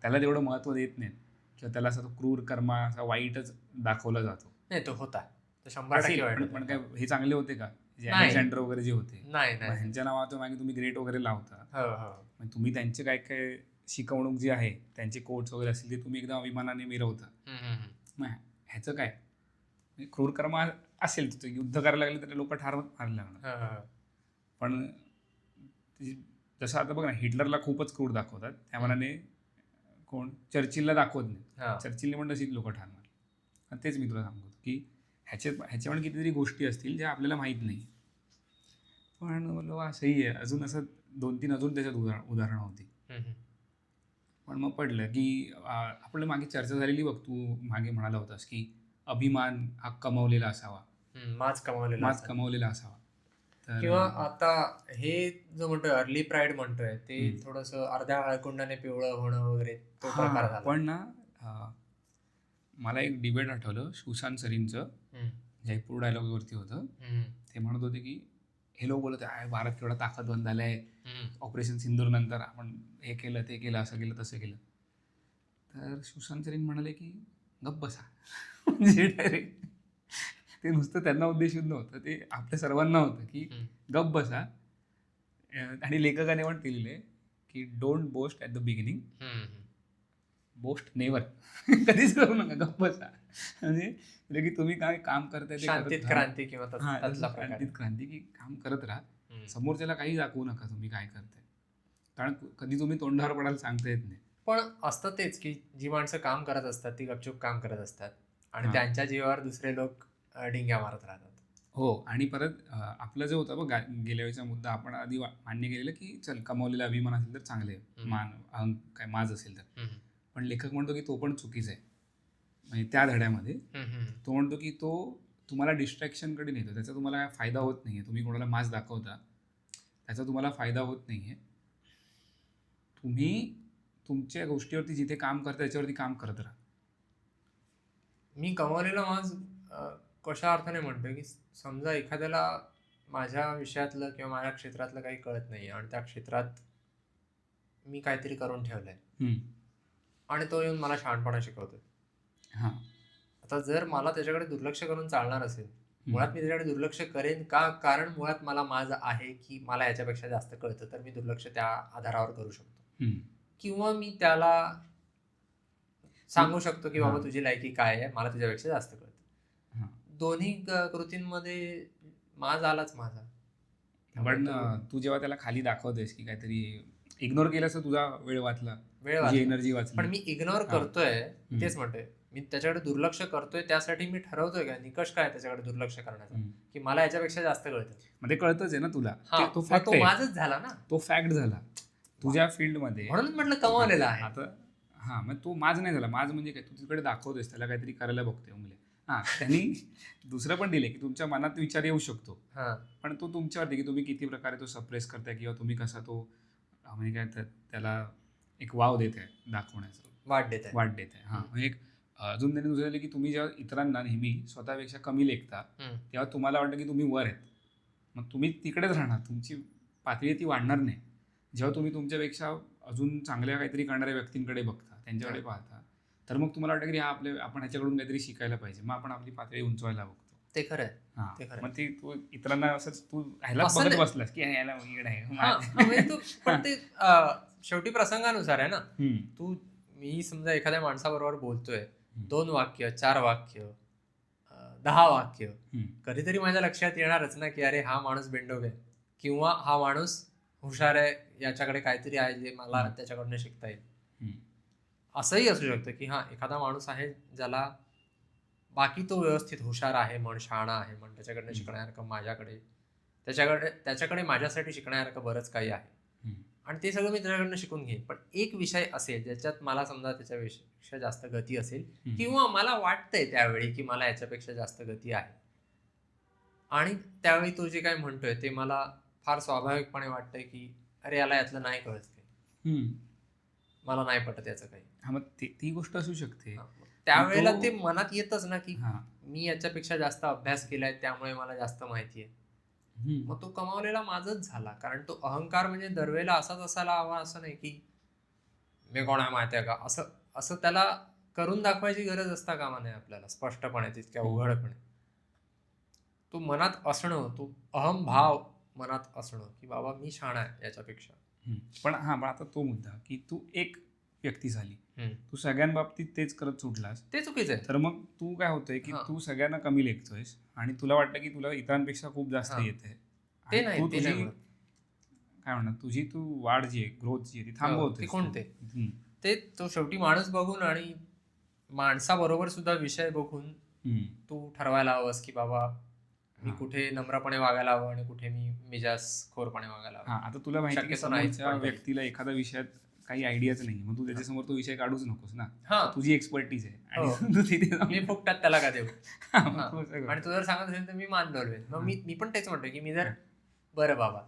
त्याला तेवढं महत्त्व देत नाहीत किंवा त्याला असा तो क्रूर कर्मा असा वाईटच दाखवला जातो. नाही, तो होता 100% पण काय हे चांगले होते का? जे अलेक्झांडर वगैरे जे होते, नाही ह्यांच्या नावाच्या मागे तुम्ही ग्रेट वगैरे लावता, तुम्ही त्यांचे काय काय शिकवणूक जी आहे, त्यांचे कोट्स वगैरे असतील ते तुम्ही एकदम अभिमानाने मिरवता. मग ह्याचं काय? क्रूर कर्म असेल, तर युद्ध करायला लागले तर लोक ठार मारायला लागणार. पण जसं आता बघ ना, हिटलरला खूपच क्रूर दाखवतात, त्या मनाने कोण चर्चिलला दाखवत नाही. चर्चिलने पण तशीच लोक ठार मारली. तेच मी तुला सांगतो की ह्याच्या पण कितीतरी गोष्टी असतील ज्या आपल्याला माहीत नाही. पण बोललो सही आहे. अजून असं 2-3 अजून त्याच्यात उदाहरणं होती. पण मग पडलं की आपल्या मागे चर्चा झालेली बघ, तू मागे म्हणाला होतास की अभिमान हा कमावलेला असावा, माज कमावलेला असावा. किंवा आता हे जो म्हणतोय अर्ली प्राईड म्हणतोय ते थोडंसं अर्ध्या हळकुंडाने पिवळं होणं वगैरे तो प्रकार झाला. पण ना मला एक डिबेट आठवलं सुशांत सरींचं, जयपूर डायलॉगवरती होतं. ते म्हणत होते की हे लोक बोलत आहे भारत केवढा ताकदवंत झाला आहे, ऑपरेशन सिंदूर नंतर आपण हे केलं ते केलं, असं केलं तसं केलं. तर सुशांत सरीन म्हणाले की गप्प बसा. म्हणजे डायरेक्ट ते नुसतं त्यांना उद्देशून नव्हतं, ते आपल्या सर्वांना होतं की गप्प बसा. आणि लेखकाने पण केलेलं आहे की don't boast at the beginning, boast never. कधीच करू नका, गप्प बसा. म्हणजे की तुम्ही काय काम करताय ते शांतीत क्रांती किंवा शांतीत क्रांती, की काम करत राहा, समोरच्याला काही दाखवू नका तुम्ही काय करताय, कारण कधी तुम्ही तोंडावर पडायला सांगता येत नाही. पण असतं तेच की जी माणसं काम करत असतात ती गपचूप काम करत असतात आणि त्यांच्या जीवावर दुसरे लोक डिंग्या मारत राहतात. हो. आणि परत आपलं जे होतं बघ गेल्या वेळेचा मुद्दा आपण आधी मान्य केलेलं की चल कमावलेला अभिमान असेल तर चांगले, मान काय माज असेल तर. पण लेखक म्हणतो की तो पण चुकीचा आहे. म्हणजे त्या धड्यामध्ये तो म्हणतो की तो तुम्हाला डिस्ट्रॅक्शनकडे नेतो, त्याचा तुम्हाला काय फायदा होत नाही आहे. तुम्ही कोणाला माज दाखवता त्याचा तुम्हाला फायदा होत नाही आहे. तुम्ही तुमच्या गोष्टीवरती जिथे काम करता त्याच्यावरती काम करत राहा. मी कमावलेला माज कशा अर्थाने म्हणतोय की समजा एखाद्याला माझ्या विषयातलं किंवा माझ्या क्षेत्रातलं काही कळत नाही आणि त्या क्षेत्रात मी काहीतरी करून ठेवलंय आणि तो येऊन मला शहाणपणा शिकवतोय. आता जर मला त्याच्याकडे दुर्लक्ष करून चालणार असेल, मुळात मी त्याच्याकडे दुर्लक्ष करेन का? कारण मुळात मला माझं आहे की मला याच्यापेक्षा जास्त कळतं, तर मी दुर्लक्ष त्या आधारावर करू शकतो. किंवा मी त्याला सांगू शकतो की बाबा तुझी लायकी काय आहे, मला तुझ्यापेक्षा जास्त कळतं. दोन्ही कृतींमध्ये माज आलाच माझा. पण तू जेव्हा त्याला खाली दाखवतेस की काहीतरी इग्नोर केलं असं तुझा वेळ वाचला, तुझी एनर्जी वाचली. पण मी इग्नोर करतोय तेच म्हणतोय. मी त्याच्याकडे दुर्लक्ष करतोय त्यासाठी मी ठरवतोय का निकष काय त्याच्याकडे दुर्लक्ष करण्याचा, हम्म. की मला याच्यापेक्षा जास्त कळतं. मग ते कळतच आहे ना तुला, हा, तो मग फॅक्ट तो आहे, माझंच झाला ना, तो फॅक्ट झाला तुझ्या फील्डमध्ये. म्हणून म्हटलं कमावलेला आहे. आता हा, मग तो माझ नाही झाला. माझ म्हणजे काय, तू तिकडे दाखवतोस त्याला काहीतरी करायला बघतोय मुले. हा, त्यांनी दुसरं पण दिले की तुमच्या मनात विचार येऊ शकतो, हा, पण तो तुमच्यावरती की तुम्ही किती प्रकारे तो सप्रेस करताय किंवा तुम्ही कसा तो म्हणजे काय त्याला एक वाव देत आहे, दाखवण्याचं वाट देत आहे. हा, म्हणजे एक अजून त्यांनी दुसरं की तुम्ही जेव्हा इतरांना नेहमी स्वतःपेक्षा कमी लेखता तेव्हा तुम्हाला वाटतं की तुम्ही वर आहेत, मग तुम्ही तिकडेच राहणार, तुमची पातळी ती वाढणार नाही. जेव्हा तुम्ही तुमच्यापेक्षा अजून चांगल्या काहीतरी करणाऱ्या व्यक्तींकडे बघता, त्यांच्याकडे पाहता, तर मग तुम्हाला वाटतं की आपण ह्याच्याकडून काहीतरी शिकायला पाहिजे, मग आपण आपली पातळी उंचवायला बघतो. ते खरं आहे. हा, मग ते तू इतरांना असंच तू ह्यालाच बघत बसलास की याला वेगळं आहे. म्हणजे तू पण ते शेवटी प्रसंगानुसार आहे ना. तू मी समजा एखाद्या माणसाबरोबर बोलतोय, 2 वाक्य 4 वाक्य 10 वाक्य, कधीतरी माझ्या लक्षात येणारच ना की अरे हा माणूस बेंडोग आहे किंवा हा माणूस हुशार आहे, याच्याकडे काहीतरी आहे जे मला त्याच्याकडनं शिकता येईल. असंही असू शकतं की हा एखादा माणूस आहे ज्याला बाकी तो व्यवस्थित हुशार आहे, मन शहाणा आहे, मन त्याच्याकडनं शिकण्यासारखं माझ्याकडे त्याच्याकडे माझ्यासाठी शिकण्यासारखं बरंच काही आहे, आणि ते सगळं मी त्याच्याकडनं शिकून घेईन. पण एक विषय असेल ज्याच्यात मला समजा त्याच्यापेक्षा जास्त गती असेल किंवा मला वाटतंय त्यावेळी की मला याच्यापेक्षा जास्त गती आहे, आणि त्यावेळी तो जे काय म्हणतोय ते मला फार स्वाभाविकपणे वाटतंय की अरे याला यातलं नाही कळत काही, मला नाही पटत याचं काही. हा, मग ती गोष्ट असू शकते. त्यावेळेला ते मनात येतच ना की मी याच्यापेक्षा जास्त अभ्यास केलाय त्यामुळे मला जास्त माहिती आहे. मग तो कमावलेला माझंच झाला, कारण तो अहंकार म्हणजे दरवेळेला असाच असायला हवा असं नाही की मी कोणा माहिती आहे का, असं त्याला करून दाखवायची गरज असता कामा नाही आपल्याला स्पष्टपणे, तितक्या उघडपणे. तो मनात असणं, तो अहमभाव मनात असणं की बाबा मी शहाणा आहे याच्यापेक्षा. पण आता तो मुद्दा की तू एक व्यक्ती झाली, तू सगळ्यांबाबतीत तेच करत सुटलास, ते चुकीचं आहे. तर मग तू काय होतंय की तू सगळ्यांना कमी लेखतोयस आणि तुला वाटतं की तुला इतरांपेक्षा खूप जास्त येते. ते नाही, काय म्हणणार, तुझी तू वाढ जी आहे, ग्रोथ जी आहे ती थांबवते. कोणते ते तो शेवटी माणूस बघून आणि माणसाबरोबर सुद्धा विषय बघून तू ठरवायला हवंस की बाबा मी कुठे नम्रपणे वागायला हवं आणि कुठे मी मिजाजखोरपणे वागायला हवं. आता तुला माहिती की समोरच्या व्यक्तीला एखाद्या विषयात काही आयडियाच नाही, मग तू त्याच्यासमोर तो विषय काढूच नकोस ना. तुझी एक्सपर्टीज आहे आणि तू तिथे मी फुकटात त्याला का देऊ. आणि तू जर सांगत असेल तर मी मान डोलवेन. मग मी पण तेच म्हणतो की मी जर बरं बाबा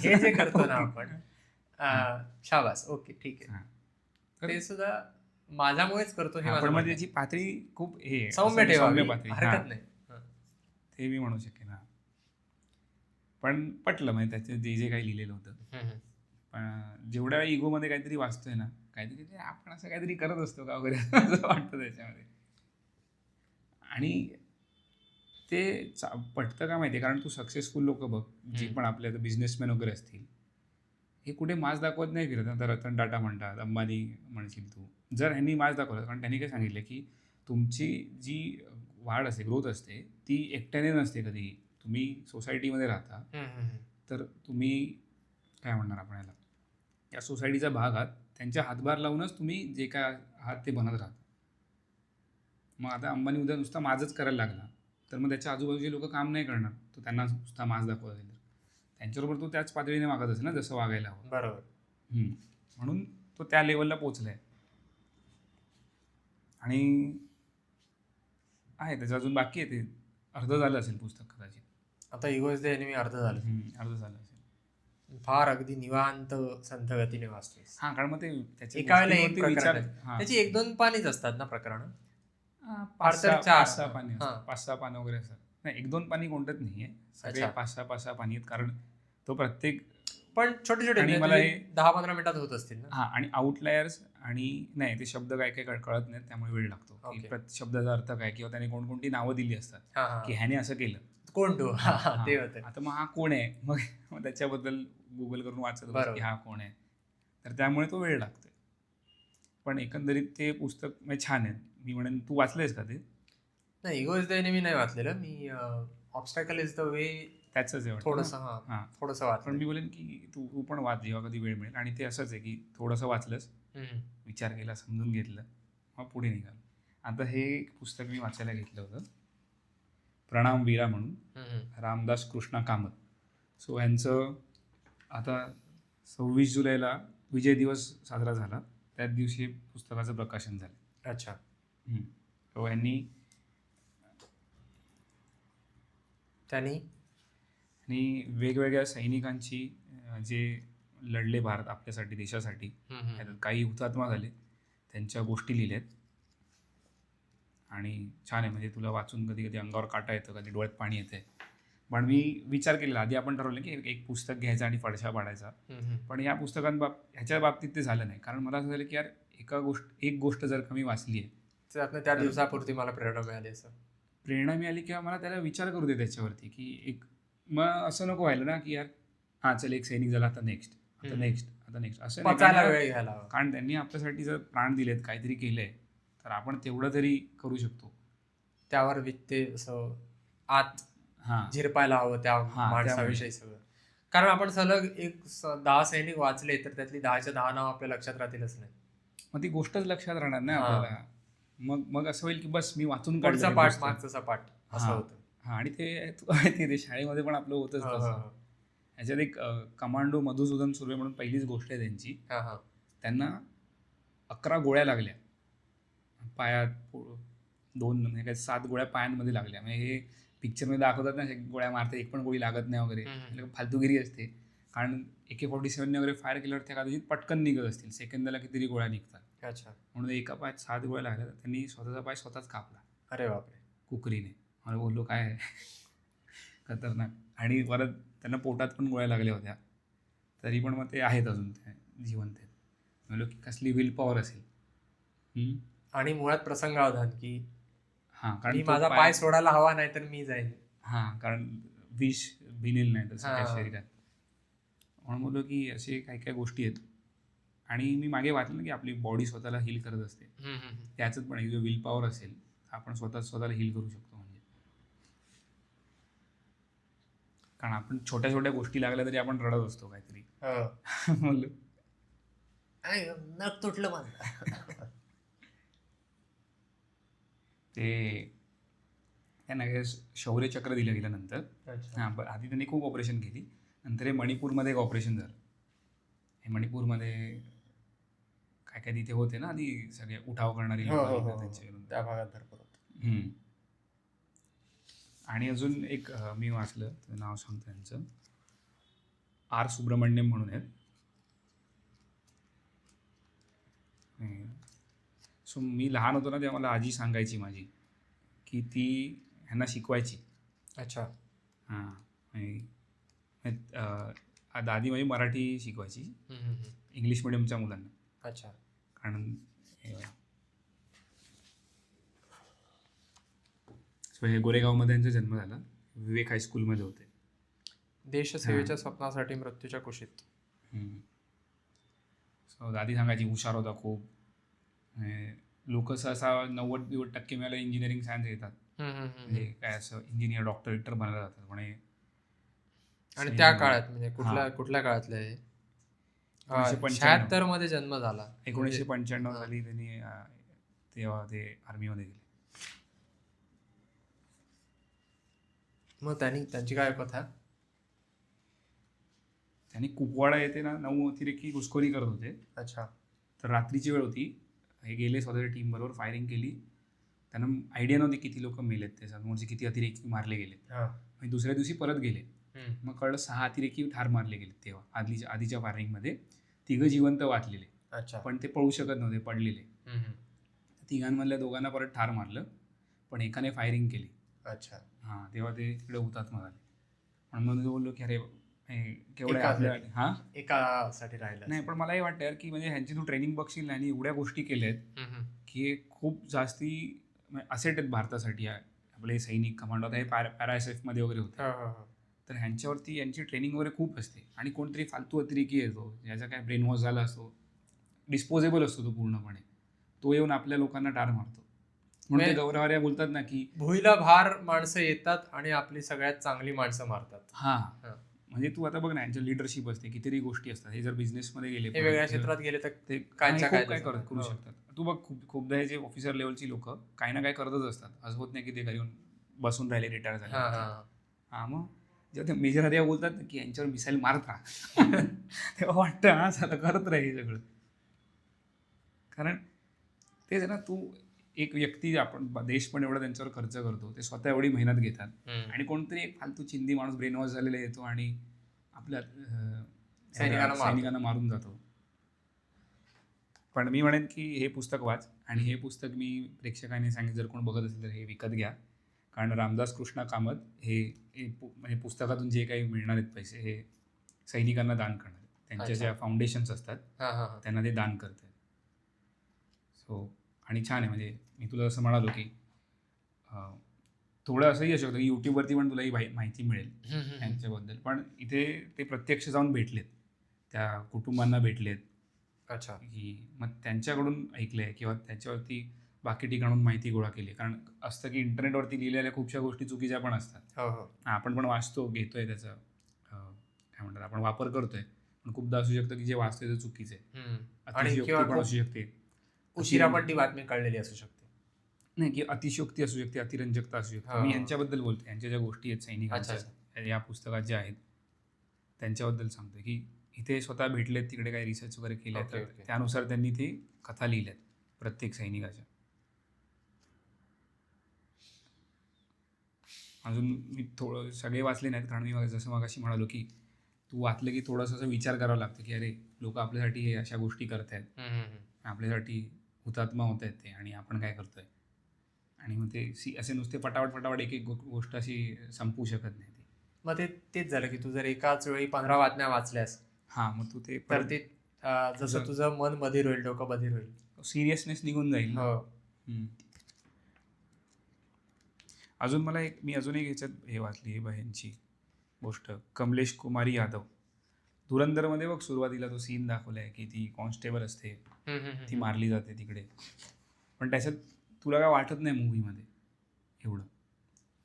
हे जे करतो ना आपण, शाबास, ओके ठीक आहे, ते सुद्धा माझ्यामुळेच करतो हे. पण मग त्याची पातळी खूप हे सौम्य ठेवावी, हरकत नाही, ते मी म्हणू शकेन. पण पटलं म्हणजे त्याचं जे काही लिहिलेलं होतं. पण जेवढ्या वेळा इगोमध्ये काहीतरी वाचतोय ना, काहीतरी आपण असं काहीतरी करत असतो का वगैरे असं वाटतं त्याच्यामध्ये. आणि ते पटतं का माहिती आहे, कारण तू सक्सेसफुल लोक बघ, जे पण आपल्या बिझनेसमॅन वगैरे असतील, हे कुठे माज दाखवत नाही फिरत. आता रतन टाटा म्हणतात, अंबानी म्हणशील तू, जर ह्यांनी माज दाखवलं, कारण त्यांनी काय सांगितलं की तुमची जी वाढ असते, ग्रोथ असते, ती एकट्याने नसते कधीही. तुम्ही सोसायटीमध्ये राहता, तर तुम्ही काय म्हणणार आपण याला, या सोसायटीचा भाग आहात, त्यांच्या हातभार लावूनच तुम्ही जे काय आहात ते बनत राहता. मग आता अंबानी उद्या नुसता माझंच करायला लागला तर मग त्याच्या आजूबाजूचे लोक काम नाही करणार, तो त्यांना नुसता माज दाखवत असेल तर त्यांच्याबरोबर तो त्याच पातळीने वागत असेल ना जसं वागायला हवं. बरोबर. म्हणून तो त्या लेवलला पोचलाय. आणि आहे त्याचं अजून बाकी आहे, ते अर्ध झालं असेल पुस्तक कदाचित. आता इगो इज द एनिमी अर्ध झालं असेल. फार अगदी निवांत संथ गतीने वाचतोस. कारण मग ते एका वेळेला विचार त्याची 1-2 पानीच असतात ना प्रकरण, 5-6 पानी, 5-6 पानं वगैरे असतात. नाही, 1-2 पानी कोणतंच नाहीये, सगळे 5-6 पानी आहेत. कारण तो प्रत्येक पण छोटे छोटे आणि मला हे 10-15 मिनिटात होत असतील ना. आणि आउटलायर्स आणि नाही ते शब्द काय काय कळत नाहीत, त्यामुळे वेळ लागतो. शब्दाचा अर्थ काय, किंवा त्याने कोणकोणती नावं दिली असतात की ह्याने असं केलं, कोण तो, ते होतं. आता मग हा कोण आहे, मग त्याच्याबद्दल गुगल करून वाचत की हा कोण आहे, तर त्यामुळे तो वेळ लागतोय. पण एकंदरीत ते पुस्तक म्हणजे छान आहे. मी म्हणेन, तू वाचलंयस का ते? नाही, इगो इज द एनिमी नाही वाचलेलं मी. ऑब्स्टॅकल इज द वे त्याचंच आहे थोडंसं वाच. पण मी बोलेन की तू पण वाच जेव्हा कधी वेळ मिळेल. आणि ते असंच आहे की थोडंसं वाचलंस, विचार केला, समजून घेतलं, मग पुढे निघाल. आता हे एक पुस्तक मी वाचायला घेतलं होतं, प्रणाम वीरा म्हणून, रामदास कृष्णा कामत. सो यांचं आता 26 जुलैला विजय दिवस साजरा झाला, त्याच दिवशी पुस्तकाचं प्रकाशन झालं. अच्छा. तो त्यांनी वेगवेगळ्या सैनिकांची जे लढले भारत आपल्यासाठी, देशासाठी, काही हुतात्मा झाले, त्यांच्या गोष्टी लिहिल्यात. आणि छान आहे, म्हणजे तुला वाचून कधी कधी अंगावर काटा येतं, कधी डोळ्यात पाणी येतं. पण मी विचार केलेला, आधी आपण ठरवलं की एक पुस्तक घ्यायचं आणि फडशा पाडायचा, पण या ह्याच्या बाबतीत ते झालं नाही. कारण मला असं झालं की यार एक गोष्ट जर का मी वाचली आहे, त्या दिवसापुरती मला प्रेरणा मिळाली किंवा मला त्याला विचार करू दे त्याच्यावरती, की मग असं नको व्हायला ना की यार हां चल एक सैनिक झाला, आता नेक्स्ट असं नाही. कारण त्यांनी आपल्यासाठी जर प्राण दिलेत, काहीतरी केलंय, तर आपण तेवढं तरी करू शकतो. त्यावर ते असं आत झिरपायला हवं त्या माणसाविषयी सगळं. कारण आपण सलग 10 सैनिक वाचले तर त्यातली 10च्या 10 नाव आपल्या लक्षात राहतीलच नाही, मग ती गोष्टच लक्षात राहणार नाही आपल्याला. मग असं होईल की बस मी वाचून काढचा पाठ मागचा पाठ असं होतं. आणि ते शाळेमध्ये पण आपलं होतच तसं. ह्याच्यात एक कमांडो मधुसूदन सुर्वे म्हणून पहिलीच गोष्ट आहे त्यांची. त्यांना 11 गोळ्या लागल्या पायात, 7 गोळ्या पायांमध्ये लागल्या. म्हणजे हे पिक्चरमध्ये दाखवतात ना, गोळ्या मारतात, एक पण गोळी लागत नाही वगैरे, फालतूगिरी असते. कारण AK-47 वगैरे फायर केल्यावर त्या कदाचित पटकन निघत असतील, सेकंदाला कितीतरी गोळ्या निघतात. अच्छा. म्हणून एका पायात 7 गोळ्या लागल्या, त्यांनी स्वतःचा पाय स्वतःच कापला. अरे बापरे. कुकरीने. मला बोललो काय आहे, खतरनाक. आणि परत त्यांना पोटात पण गोळ्या लागल्या होत्या, तरी पण मग ते आहेत अजून, ते जिवंत आहेत. म्हणलो की कसली विल पॉवर असेल. आणि मुळात प्रसंगावधान की कारण माझा पाय सोडायला हवा नाही तर मी जाईल. कारण विष भिनेल नाही तसं शरीरात. म्हणून बोललो की असे काही काही गोष्टी आहेत. आणि मी मागे वाचलं ना की आपली बॉडी स्वतःला हील करत असते. त्याचंच पण जो विल पॉवर असेल, आपण स्वतःला हील करू शकतो. म्हणजे कारण आपण छोट्या छोट्या गोष्टी लागल्या तरी आपण रडत असतो काहीतरी. बोललो नख तुटलं माझं. त्यांना शौर्यचक्र दिलं गेल्यानंतर, आधी त्यांनी खूप ऑपरेशन केली, नंतर हे मणिपूरमध्ये एक ऑपरेशन झालं. हे मणिपूरमध्ये काय काय तिथे होते ना आधी सगळे उठाव करणारी त्या भागात भरपूर होतं. आणि अजून एक मी वाचलं, नाव सांगतो त्यांचं, R. सुब्रमण्यम म्हणून आहेत. सो मी लहान होतो ना तेव्हा मला आजी सांगायची माझी की ती ह्यांना शिकवायची. अच्छा. दादी माझी मराठी शिकवायची इंग्लिश मिडियमच्या मुलांना. अच्छा. कारण हे गोरेगावमध्ये त्यांचा जन्म झाला, विवेक हायस्कूलमध्ये होते. देशसेवेच्या स्वप्नासाठी मृत्यूच्या कुशीत. सो दादी सांगायची हुशार होता खूप. लोक सहसा 90% मिळालं इंजिनिअरिंग सायन्स घेतात, म्हणजे काय असं इंजिनियर डॉक्टर बनायला जातात म्हणे. आणि त्या काळात म्हणजे कुठल्या काळातलं आहे? 1976 मध्ये जन्म झाला. 1995 साली त्यांनी तेव्हा ते आर्मीमध्ये गेले. मग त्यांची काय कथा? त्यांनी कुपवाडा येते ना 9 अतिरेकी घुसखोरी करत होते. अच्छा. तर रात्रीची वेळ होती, हे गेले स्वतःच्या टीम बरोबर, फायरिंग केली. त्यांना आयडिया नव्हती किती लोक मेलेत, ते समोरचे किती अतिरेकी मारले गेले. दुसऱ्या दिवशी परत गेले, मग कळलं 6 अतिरेकी ठार मारले गेले. तेव्हा आधीच्या फायरिंगमध्ये 3 जिवंत वाचलेले. अच्छा. पण ते पळू शकत नव्हते, पडलेले. 3मधल्या 2 परत ठार मारलं, पण एकाने फायरिंग केली. अच्छा. तेव्हा ते तिकडे हुतात्मा झाले. म्हणून मग बोललो की अरे केवढ्या एकासाठी राहिलं नाही. पण मला हे वाटतं यार की म्हणजे ह्यांची तू ट्रेनिंग बघशील आणि एवढ्या गोष्टी केल्या आहेत की खूप जास्ती असेट आहेत भारतासाठी. आपले सैनिक कमांडो आता हे पॅरा SF मध्ये वगैरे होते, तर ह्यांच्यावरती यांची ट्रेनिंग वगैरे खूप असते. आणि कोणतरी फालतू अतिरेकी येतो, ज्याचा काय ब्रेन वॉश झाला असतो, डिस्पोजेबल असतो तो पूर्णपणे, तो येऊन आपल्या लोकांना टार मारतो. म्हणून ते गौरवार्या बोलतात ना की भुईला भार माणसं येतात आणि आपली सगळ्यात चांगली माणसं मारतात. म्हणजे तू आता बघ ना, यांच्या लिडरशिप असते, कितीतरी गोष्टी असतात. हे जर बिझनेसमध्ये गेले, वेगळ्या क्षेत्रात गेले तर ते काय करू शकतात. तू बघ खूपदा हे जे ऑफिसर लेवलची लोक काही ना काही करतच असतात. असं होत नाही की ते घरी येऊन बसून राहिले रिटायर झाले. हां, मग जेव्हा ते मेजर हरिया बोलतात ना की यांच्यावर मिसाईल मारता तेव्हा वाटतं हा झालं करत राहील हे सगळं. कारण तेच आहे ना, तू एक व्यक्ती, आपण देश पण एवढा त्यांच्यावर खर्च करतो, ते स्वतः एवढी मेहनत घेतात आणि कोणतरी एक फालतू चिंदी माणूस ब्रेन वॉश झालेला येतो आणि आपल्या सैनिकांना मारून जातो. पण मी म्हणेन की हे पुस्तक वाच आणि हे पुस्तक मी प्रेक्षकांनी सांगितलं जर कोण बघत असेल तर हे विकत घ्या. कारण रामदास कृष्ण कामत हे म्हणजे पुस्तकातून जे काही मिळणार आहेत पैसे हे सैनिकांना दान करणार. त्यांच्या ज्या फाउंडेशन्स असतात त्यांना ते दान करतात. सो आणि छान आहे. म्हणजे मी तुला असं म्हणालो की थोडं असंही असू शकतं की यूट्यूबवरती पण तुला ही माहिती मिळेल त्यांच्याबद्दल. पण इथे ते प्रत्यक्ष जाऊन भेटलेत, त्या कुटुंबांना भेटलेत. अच्छा. की मग त्यांच्याकडून ऐकलंय किंवा त्याच्यावरती बाकी ठिकाणून माहिती गोळा केली. कारण असतं की इंटरनेटवरती लिहिलेल्या खूपशा गोष्टी चुकीच्या पण असतात. आपण पण वाचतो, घेतोय त्याचा काय म्हणतात आपण वापर करतोय, पण खूपदा असू शकतं की जे वाचतोय ते चुकीचं आहे. अतिशयोक्ती पण असू शकते, उशिरा पण ती बातमी कळलेली असू शकते. नाही की अतिशयोक्ती असू शकते, अतिरंजकता असू शकते. मी यांच्याबद्दल बोलतोय, यांच्या ज्या गोष्टी आहेत सैनिकांच्या या पुस्तकात ज्या आहेत त्यांच्याबद्दल सांगतोय की इथे स्वतः भेटलेत, तिकडे काही रिसर्च वगैरे केले तर त्यानुसार त्यांनी ती कथा लिहिल्यात प्रत्येक सैनिकाच्या. अजून मी थोडं सगळे वाचले नाहीत कारण मी जसं मगाशी म्हणालो की तू वाचलं की थोडंसं असं विचार करावा लागतं की अरे लोक आपल्यासाठी हे अशा गोष्टी करत आहेत, आपल्यासाठी हुतात्मा होत आहेत ते आणि आपण काय करतोय. आणि मग ते असे नुसते पटापट एक एक गोष्ट अशी संपवू शकत नाही. मग तेच झालं की तू जर एकाच वेळी 15 बातम्या वाचल्यास मग तू ते तर ते जसं तुझं मन बधीर होईल, डोकं बधीर होईल, सिरियसनेस निघून जाईल. अजून मला मी अजून एक ह्याच्यात हे वाचली ह्यांची गोष्ट, कमलेश कुमारी यादव. धुरंधरमध्ये बघ सुरुवातीला तो सीन दाखवलाय की ती कॉन्स्टेबल असते, ती मारली जाते तिकडे, पण त्याच्यात तुला काय वाटत नाही मूवीमध्ये एवढं,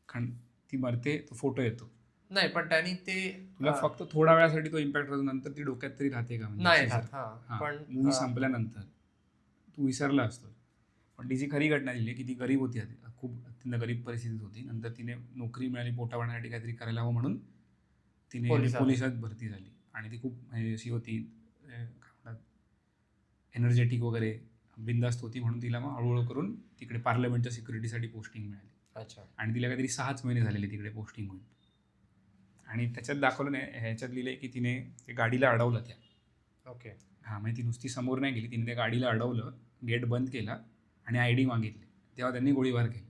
कारण ती मरते, तो फोटो येतो नाही, पण त्यांनी ते तुला फक्त थोड्या वेळासाठी तो इम्पॅक्ट राहतो, नंतर ती डोक्यात तरी राहते का नाही. पण मूवी संपल्यानंतर तू विसरला असतो. पण तिची खरी घटना दिली की ती गरीब होती, खूप अत्यंत गरीब परिस्थितीत होती. नंतर तिने नोकरी मिळाली, पोटा पाण्यासाठी काहीतरी करायला हवं म्हणून तिने पोलिसात भरती झाली आणि ती खूप म्हणजे अशी होती काय म्हणतात एनर्जेटिक वगैरे, बिंदास्त होती, म्हणून तिला मग हळूहळू करून तिकडे पार्लमेंटच्या सिक्युरिटीसाठी पोस्टिंग मिळाली. अच्छा. आणि तिला काहीतरी 6च महिने झालेले तिकडे पोस्टिंग होईल. आणि त्याच्यात दाखवलं नाही, ह्याच्यात लिहिलंय की तिने ते गाडीला अडवलं त्या. ओके. म्हणजे ती नुसती समोर नाही गेली, तिने त्या गाडीला अडवलं, गेट बंद केला आणि ID मागितली, तेव्हा त्यांनी गोळीबार केली.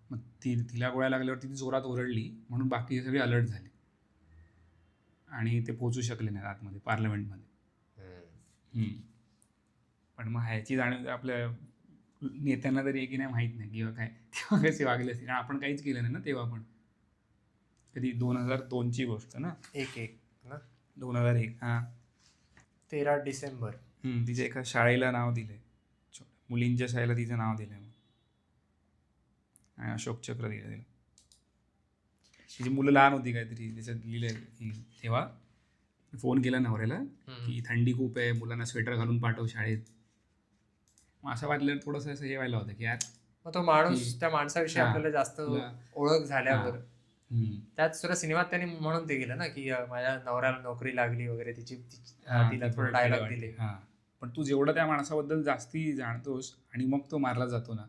मग तिला गोळ्या लागल्यावर ती जोरात ओरडली, म्हणून बाकी सगळे अलर्ट झाले आणि ते पोहोचू शकले नाही आतमध्ये पार्लमेंटमध्ये. पण मग ह्याची जाणीव आपल्या नेत्यांना तरी की नाही माहीत नाही किंवा काय तेव्हा कसे वागले असते, कारण आपण काहीच केलं नाही ना तेव्हा. पण कधी 2002ची गोष्ट ना, 2001. 13 डिसेंबर. तिच्या एका शाळेला नाव दिलंय, मुलींच्या शाळेला तिचं नाव दिलंय, अशोक चक्र दिलं तिला. तिची मुलं लहान होती काहीतरी, त्याच्यात लिहिलंय की तेव्हा फोन केला नवऱ्याला की थंडी खूप आहे, मुलांना स्वेटर घालून पाठव शाळेत. मग असं वाटलं थोडंसं असं हे व्हायला होतं की यार, मग तो माणूस, त्या माणसाविषयी आपल्याला जास्त ओळख झाल्यावर त्याच सुद्धा सिनेमात त्यांनी म्हणून ते गेलं ना की माझ्या नवऱ्याला नोकरी लागली वगैरे, तिला थोडं डायलॉग दिले. पण तू जेवढं त्या माणसाबद्दल जास्ती जाणतोस आणि मग तो मारला जातो ना,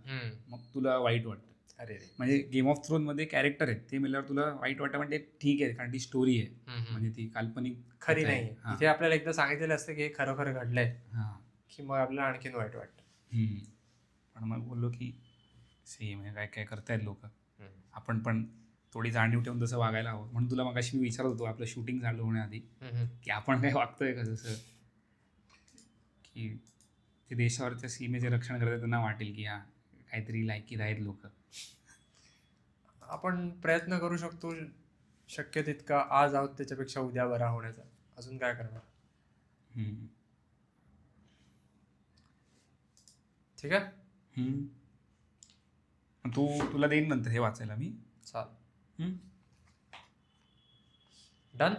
मग तुला वाईट वाटतं. अरे म्हणजे गेम ऑफ थ्रोन मध्ये कॅरेक्टर आहेत ते मिळाल्यावर तुला वाईट वाटतं, म्हणजे ठीक आहे कारण ती स्टोरी आहे, म्हणजे ती काल्पनिक खरी नाही. इथे आपल्याला एकदा सांगितलेलं असतं की हे खरोखर घडलंय, की मग आपल्याला आणखीन वाईट वाटतं. पण मग बोललो की सेम आहे, काय काय करतायत लोक, आपण पण थोडी जाणीव ठेवून तसं वागायला हवं. म्हणून तुला मगाशी मी विचारत होतो आपलं शूटिंग चालू होण्याआधी की आपण काय वागतोय का, जसं की ते देशावरच्या सीमेचे रक्षण करतात त्यांना वाटेल की काहीतरी लायकीत आहेत लोक. आपण प्रयत्न करू शकतो शक्य तितका, आज आहोत त्याच्यापेक्षा उद्या बरा होण्याचा. अजून काय करणार. ठीक आहे. तुला देईन नंतर हे वाचायला मी. चाल. डन.